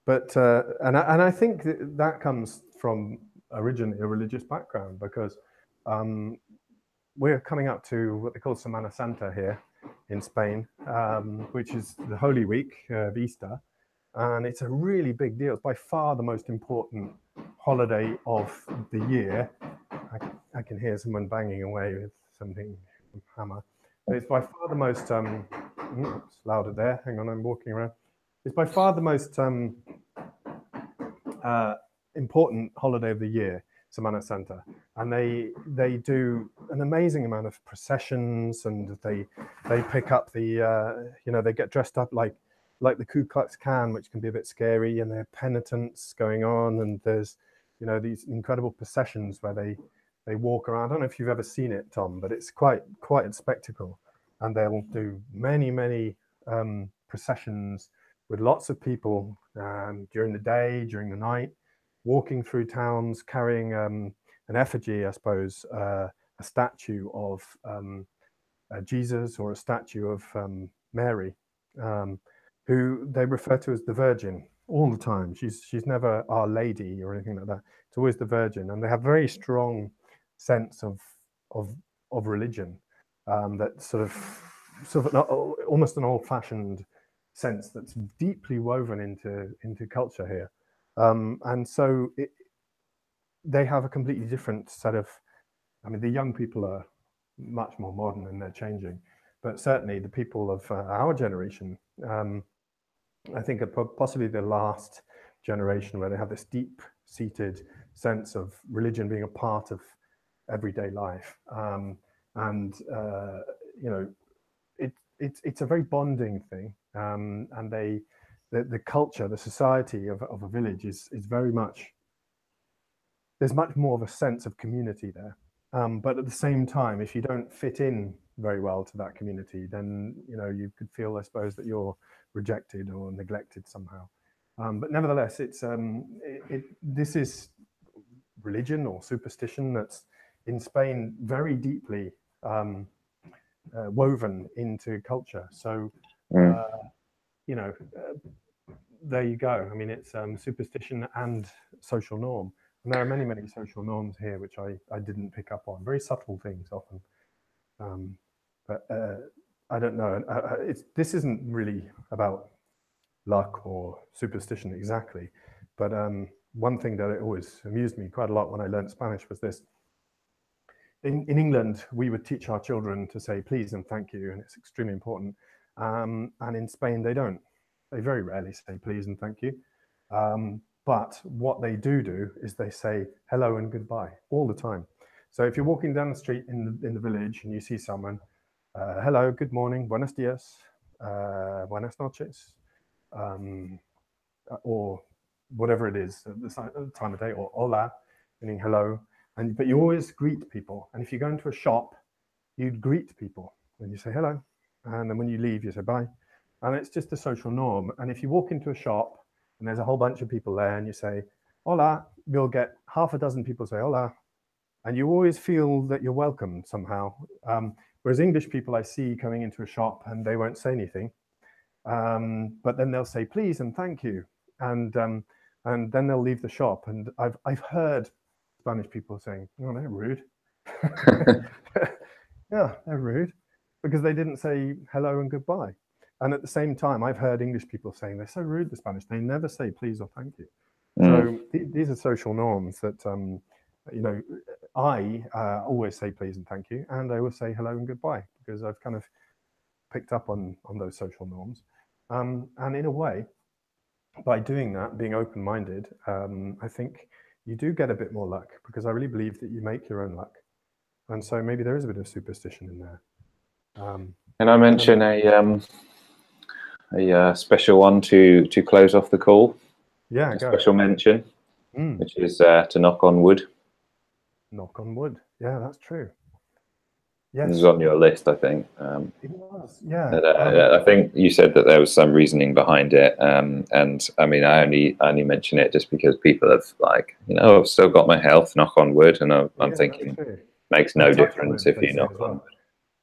But I think that comes from originally a religious background, because we're coming up to what they call Semana Santa here in Spain, which is the Holy Week of Easter. And it's a really big deal. It's by far the most important holiday of the year. I can hear someone banging away with something, hammer. But it's by far the most, it's louder there. Hang on, I'm walking around. It's by far the most important holiday of the year, Semana Santa. And they do an amazing amount of processions, and they pick up the, you know, they get dressed up like the Ku Klux Klan, which can be a bit scary, and there are penitents going on, and there's, you know, these incredible processions where they walk around. I don't know if you've ever seen it, Tom, but it's quite a spectacle. And they'll do many processions with lots of people during the day, during the night, walking through towns, carrying an effigy, I suppose, a statue of Jesus, or a statue of Mary, who they refer to as the Virgin all the time. She's never Our Lady or anything like that. It's always the Virgin, and they have very strong sense of religion, that sort of almost an old-fashioned sense that's deeply woven into culture here, and so they have a completely different set of. I mean, the young people are much more modern and they're changing, but certainly the people of our generation, I think, are possibly the last generation where they have this deep-seated sense of religion being a part of everyday life, and you know, it's a very bonding thing, and the culture, the society of a village is very much. There's much more of a sense of community there, but at the same time, if you don't fit in very well to that community, then, you know, you could feel, I suppose, that you're rejected or neglected somehow. But nevertheless, it's this is religion or superstition that's in Spain very deeply woven into culture. So, you know, there you go. I mean, it's superstition and social norm. And there are many social norms here which I didn't pick up on. Very subtle things often. But I don't know. This isn't really about luck or superstition exactly. But one thing that always amused me quite a lot when I learned Spanish was this. In England, we would teach our children to say please and thank you, and it's extremely important. And in Spain, they don't. They very rarely say please and thank you. But what they do is they say hello and goodbye all the time. So if you're walking down the street in the village and you see someone, hello, good morning, buenos dias, buenas noches, or whatever it is at the time of day, or hola, meaning hello. But you always greet people. And if you go into a shop, you'd greet people when you say hello. And then when you leave, you say bye. And it's just a social norm. And if you walk into a shop and there's a whole bunch of people there and you say, hola, you'll get half a dozen people say hola. And you always feel that you're welcome somehow. Whereas English people I see coming into a shop and they won't say anything. But then they'll say please and thank you. And and then they'll leave the shop. And I've heard Spanish people saying, "Oh, they're rude." Yeah, they're rude because they didn't say hello and goodbye. And at the same time, I've heard English people saying they're so rude, the Spanish. They never say please or thank you. So these are social norms that, you know, I always say please and thank you, and I always say hello and goodbye because I've kind of picked up on those social norms. And in a way, by doing that, being open-minded, I think you do get a bit more luck because I really believe that you make your own luck. And so maybe there is a bit of superstition in there. Can I mention a special one to close off the call? Yeah, a special mention, which is to knock on wood. Knock on wood. Yeah, that's true. Yes. This is on your list, I think. It was, yeah. I think you said that there was some reasoning behind it, and I mean, I only mention it just because people have, like, you know, I've still got my health, knock on wood, and I'm thinking makes no difference if you knock on wood.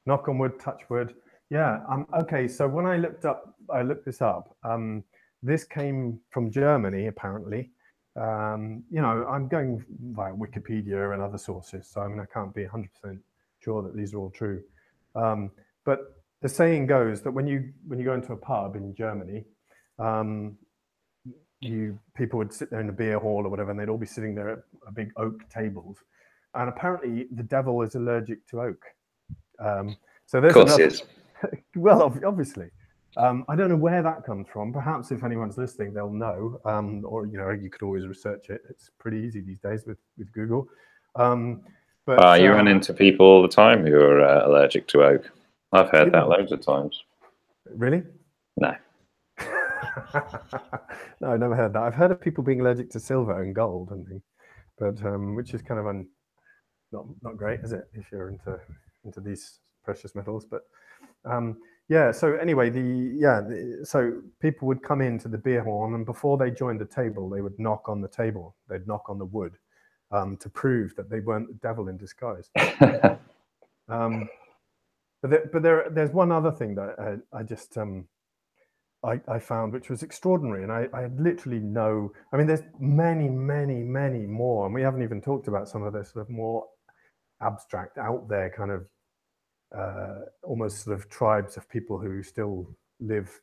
Knock on wood, touch wood. Yeah. Okay. So when I looked this up. This came from Germany, apparently. You know, I'm going via Wikipedia and other sources, so I mean, I can't be 100% sure that these are all true. But the saying goes that when you go into a pub in Germany, people would sit there in a beer hall or whatever, and they'd all be sitting there at big oak tables. And apparently, the devil is allergic to oak. So there's another. Well, obviously. I don't know where that comes from. Perhaps if anyone's listening, they'll know. Or, you know, you could always research it. It's pretty easy these days with Google. But you run into people all the time who are allergic to oak. I've heard that loads of times. Really? No. No, I never heard that. I've heard of people being allergic to silver and gold and things, but which is kind of not great, is it, if you're into these precious metals? But yeah. So anyway, so people would come into the beer hall, and before they joined the table, they would knock on the table. They'd knock on the wood to prove that they weren't the devil in disguise. But there's one other thing that I just I found, which was extraordinary, and I literally know. I mean, there's many more, and we haven't even talked about some of the sort of more abstract, out there kind of almost sort of tribes of people who still live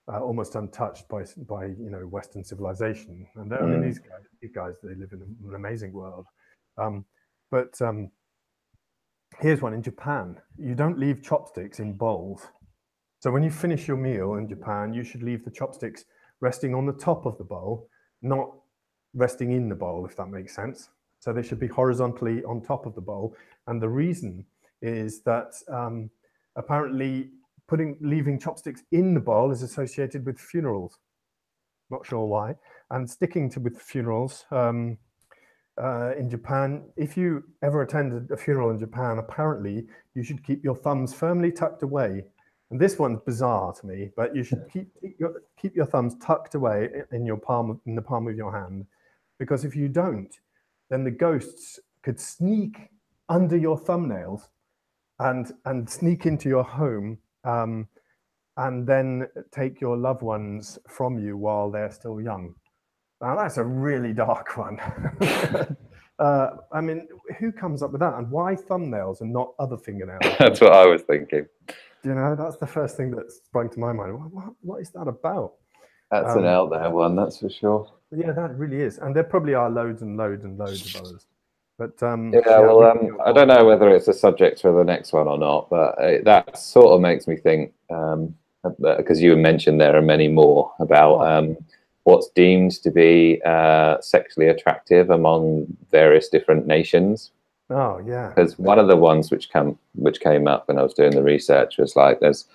almost untouched by you know, Western civilization. And I mean, these guys, they live in an amazing world. But here's one in Japan. You don't leave chopsticks in bowls. So when you finish your meal in Japan, you should leave the chopsticks resting on the top of the bowl, not resting in the bowl, if that makes sense. So they should be horizontally on top of the bowl. And the reason is that apparently leaving chopsticks in the bowl is associated with funerals. Not sure why. And sticking with funerals, in Japan, if you ever attended a funeral in Japan, apparently you should keep your thumbs firmly tucked away. And this one's bizarre to me, but you should keep your thumbs tucked away in the palm of your hand, because if you don't, then the ghosts could sneak under your thumbnails and sneak into your home, and then take your loved ones from you while they're still young. Now that's a really dark one. I mean, who comes up with that? And why thumbnails and not other fingernails? That's what I was thinking. You know, that's the first thing that sprung to my mind. What is that about? That's an out there one, that's for sure. Yeah, that really is. And there probably are loads and loads and loads of others. But I don't know whether it's a subject for the next one or not, but that sort of makes me think, because you mentioned there are many more about what's deemed to be sexually attractive among various different nations. Oh yeah. Because one of the ones which came up when I was doing the research was like, there's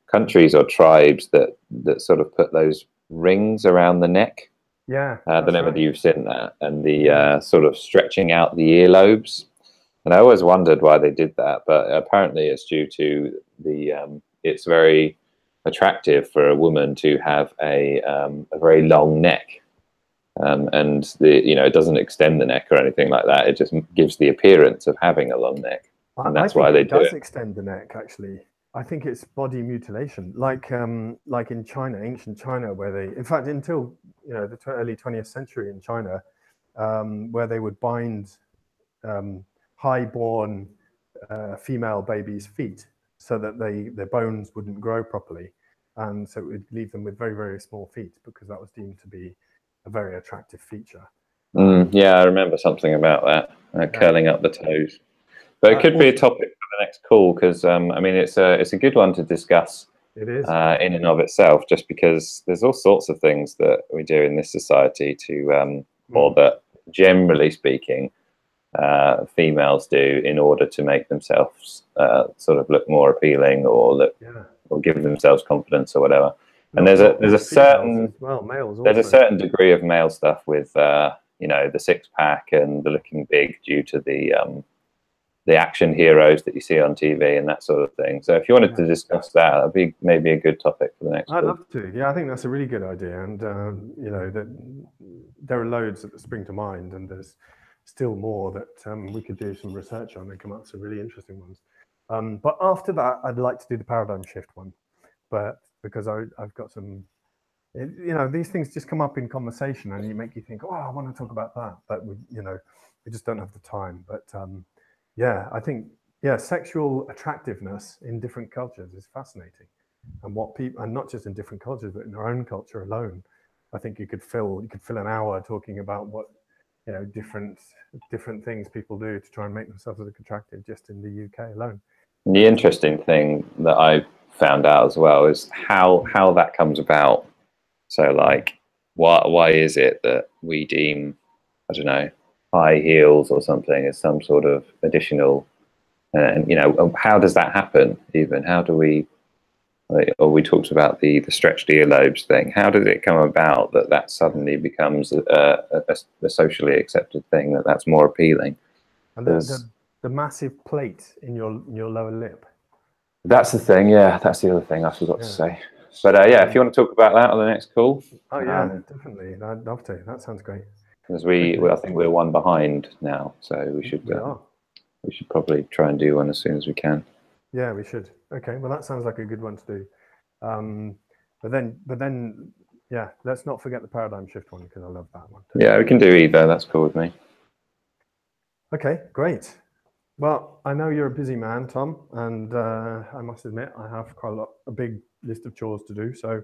countries or tribes that sort of put those rings around the neck. Yeah. I don't know whether you've seen that, and the sort of stretching out the earlobes. And I always wondered why they did that, but apparently it's due to it's very attractive for a woman to have a very long neck. And it doesn't extend the neck or anything like that. It just gives the appearance of having a long neck, and that's why they do it. It does extend the neck, actually. I think it's body mutilation, like in China, ancient China, where they, in fact, until the early 20th century in China, where they would bind high-born female babies' feet so that their bones wouldn't grow properly, and so it would leave them with very, very small feet because that was deemed to be a very attractive feature. Yeah, I remember something about that, curling up the toes. But it could be a topic for the next call because I mean it's a good one to discuss. It is in and of itself, just because there's all sorts of things that we do in this society to, or that generally speaking, females do in order to make themselves sort of look more appealing or or give themselves confidence or whatever. And there's a certain males there's a certain degree of male stuff with the six pack and the looking big due to the action heroes that you see on TV and that sort of thing. So if you wanted to discuss that, that'd be maybe a good topic for the next. I'd love to. Yeah, I think that's a really good idea. And that there are loads that spring to mind, and there's still more that we could do some research on and come up with some really interesting ones. But after that, I'd like to do the paradigm shift one, but because I've got some, these things just come up in conversation and you make you think, oh, I want to talk about that, but we just don't have the time. But yeah, I think, sexual attractiveness in different cultures is fascinating. And what people, and not just in different cultures, but in our own culture alone, I think you could fill an hour talking about what, different things people do to try and make themselves look attractive just in the UK alone. And the interesting thing that I found out as well is how that comes about. So like, why is it that we deem, I don't know, high heels or something as some sort of additional, and how does that happen? Even how do we? Or we talked about the stretched earlobes thing. How did it come about that suddenly becomes a socially accepted thing? That's more appealing. And the massive plate in your lower lip. That's the thing. Yeah, that's the other thing I forgot to say. But if you want to talk about that on the next call. Oh yeah, definitely. I'd love to. That sounds great. Because I think we're one behind now, so we should probably try and do one as soon as we can. Yeah, we should. Okay, well that sounds like a good one to do. But then, yeah, let's not forget the paradigm shift one because I love that one too. Yeah, we can do either. That's cool with me. Okay, great. Well, I know you're a busy man, Tom, and I must admit I have quite a big list of chores to do. So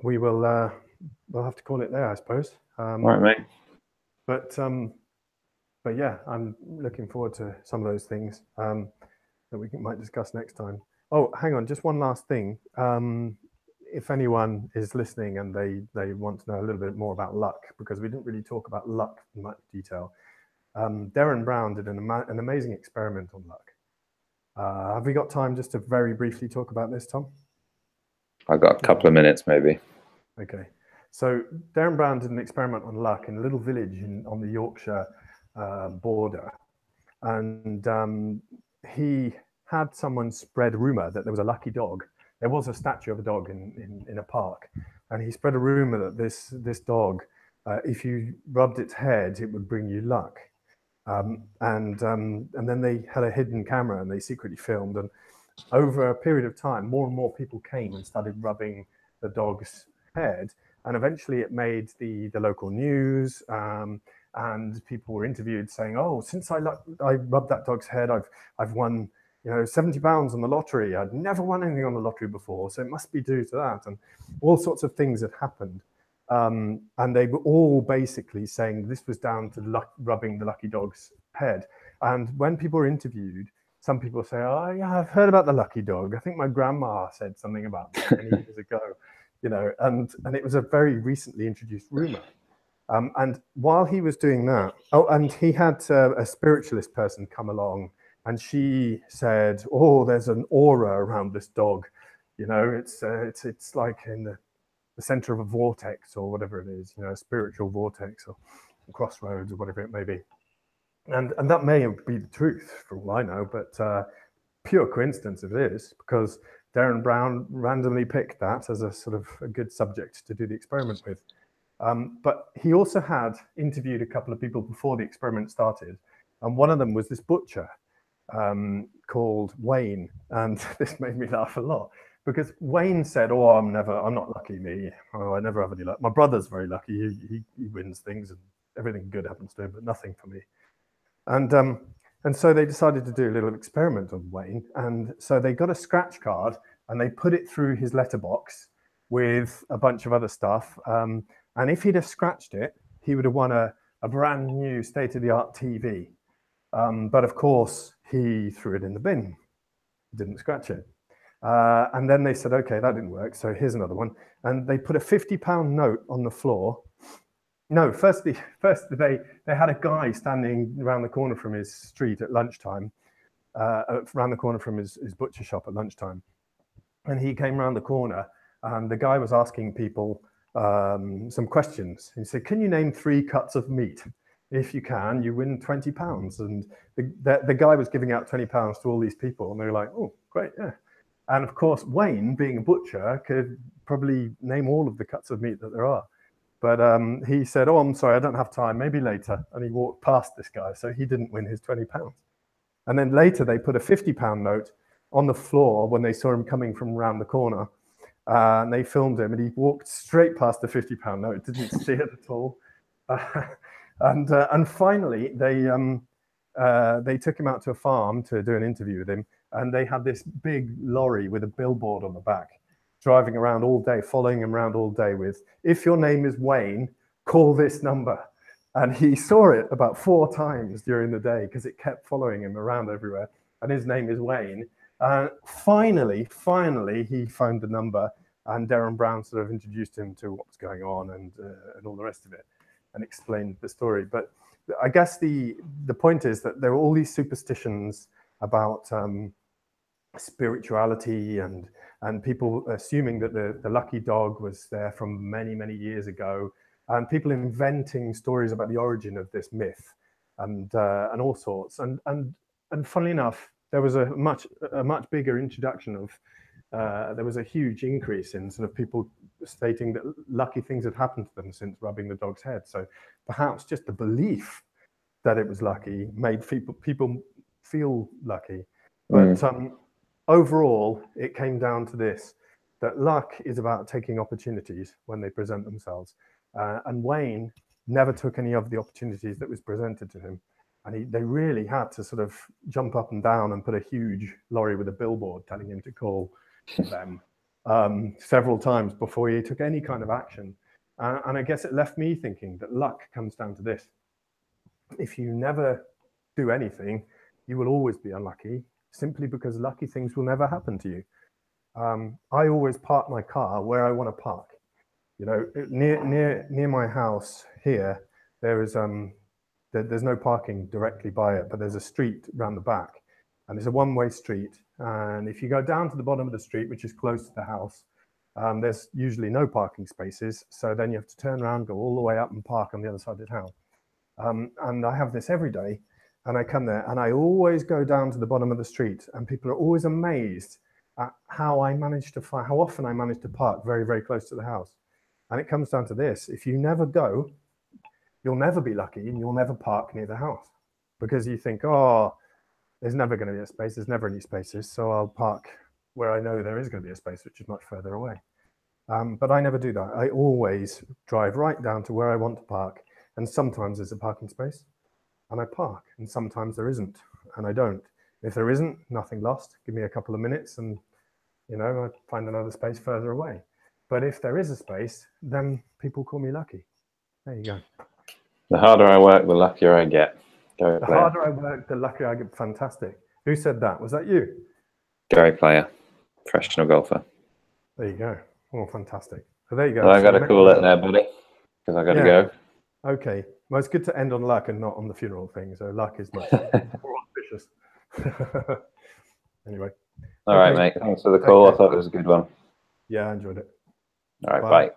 we'll have to call it there, I suppose. All right, mate. But yeah, I'm looking forward to some of those things that we might discuss next time. Oh, hang on, just one last thing. If anyone is listening and they want to know a little bit more about luck, because we didn't really talk about luck in much detail. Darren Brown did an amazing experiment on luck. Have we got time just to very briefly talk about this, Tom? I've got a couple of minutes, maybe. Okay. So Darren Brown did an experiment on luck in a little village on the Yorkshire border. And he had someone spread a rumor that there was a lucky dog. There was a statue of a dog in a park. And he spread a rumor that this dog, if you rubbed its head, it would bring you luck. And then they had a hidden camera and they secretly filmed. And over a period of time, more and more people came and started rubbing the dog's head. And eventually it made the local news, and people were interviewed saying, "Oh, since I rubbed that dog's head, I've won £70 on the lottery. I'd never won anything on the lottery before, so it must be due to that." And all sorts of things had happened, and they were all basically saying this was down to rubbing the lucky dog's head. And when people were interviewed, some people say, "Oh yeah, I've heard about the lucky dog. I think my grandma said something about that many years ago." And it was a very recently introduced rumor. And while he was doing that, and he had a spiritualist person come along, and she said, "Oh, there's an aura around this dog. It's like in the center of a vortex or whatever it is, a spiritual vortex or crossroads or whatever it may be." And that may be the truth for all I know, but pure coincidence if it is, because Darren Brown randomly picked that as a sort of a good subject to do the experiment with. But he also had interviewed a couple of people before the experiment started. And one of them was this butcher. called Wayne, and this made me laugh a lot because Wayne said, "Oh, I'm not lucky, me. Oh, I never have any luck. My brother's very lucky. He wins things and everything good happens to him, but nothing for me." And so they decided to do a little experiment on Wayne, and so they got a scratch card and they put it through his letterbox with a bunch of other stuff. And if he'd have scratched it, he would have won a brand new state-of-the-art TV. But of course, he threw it in the bin. He didn't scratch it. And then they said, okay, that didn't work. So here's another one. And they put a £50 note on the floor. No, first they had a guy standing around the corner from his street at lunchtime, around the corner from his butcher shop at lunchtime. And he came around the corner and the guy was asking people some questions. He said, can you name 3 cuts of meat? If you can, you win £20. And the guy was giving out £20 to all these people. And they were like, oh, great, yeah. And of course, Wayne, being a butcher, could probably name all of the cuts of meat that there are. But he said, oh, I'm sorry, I don't have time, maybe later. And he walked past this guy, so he didn't win his £20. And then later they put a £50 note on the floor when they saw him coming from around the corner. And they filmed him, and he walked straight past the £50 note, didn't see it at all. And finally, they took him out to a farm to do an interview with him, and they had this big lorry with a billboard on the back, driving around all day, following him around all day with, if your name is Wayne, call this number. And he saw it about 4 times during the day because it kept following him around everywhere. And his name is Wayne. Finally, he found the number, and Darren Brown sort of introduced him to what was going on and all the rest of it, and explained the story. But I guess the point is that there are all these superstitions about spirituality and people assuming that the lucky dog was there from many, many years ago, and people inventing stories about the origin of this myth and all sorts. And funnily enough, there was a much bigger introduction of there was a huge increase in sort of people stating that lucky things had happened to them since rubbing the dog's head. So perhaps just the belief that it was lucky made people feel lucky. But overall, it came down to this, that luck is about taking opportunities when they present themselves. And Wayne never took any of the opportunities that was presented to him. And they really had to sort of jump up and down and put a huge lorry with a billboard telling him to call them several times before he took any kind of action. And I guess it left me thinking that luck comes down to this. If you never do anything, you will always be unlucky, simply because lucky things will never happen to you. I always park my car where I want to park. You know, near my house here, there is there's no parking directly by it, but there's a street around the back, and it's a one-way street. And if you go down to the bottom of the street, which is close to the house, there's usually no parking spaces. So then you have to turn around, go all the way up and park on the other side of town. And I have this every day, and I come there and I always go down to the bottom of the street, and people are always amazed at how often I manage to park very, very close to the house. And it comes down to this: if you never go, you'll never be lucky, and you'll never park near the house, because you think, oh, there's never going to be a space, there's never any spaces, so I'll park where I know there is going to be a space, which is much further away. But I never do that. I always drive right down to where I want to park, and sometimes there's a parking space, and I park, and sometimes there isn't, and I don't. If there isn't, nothing lost. Give me a couple of minutes, and I find another space further away. But if there is a space, then people call me lucky. There you go. The harder I work, the luckier I get. The harder I work, the luckier I get. Fantastic. Who said that? Was that you? Gary Player, professional golfer. There you go. Oh, fantastic. So there you go. Well, I got to call it there, buddy, because I got to go. Okay. Well, it's good to end on luck and not on the funeral thing. So luck is much more auspicious. Anyway. All right, mate. Thanks for the call. I thought it was a good one. Yeah, I enjoyed it. All right, bye.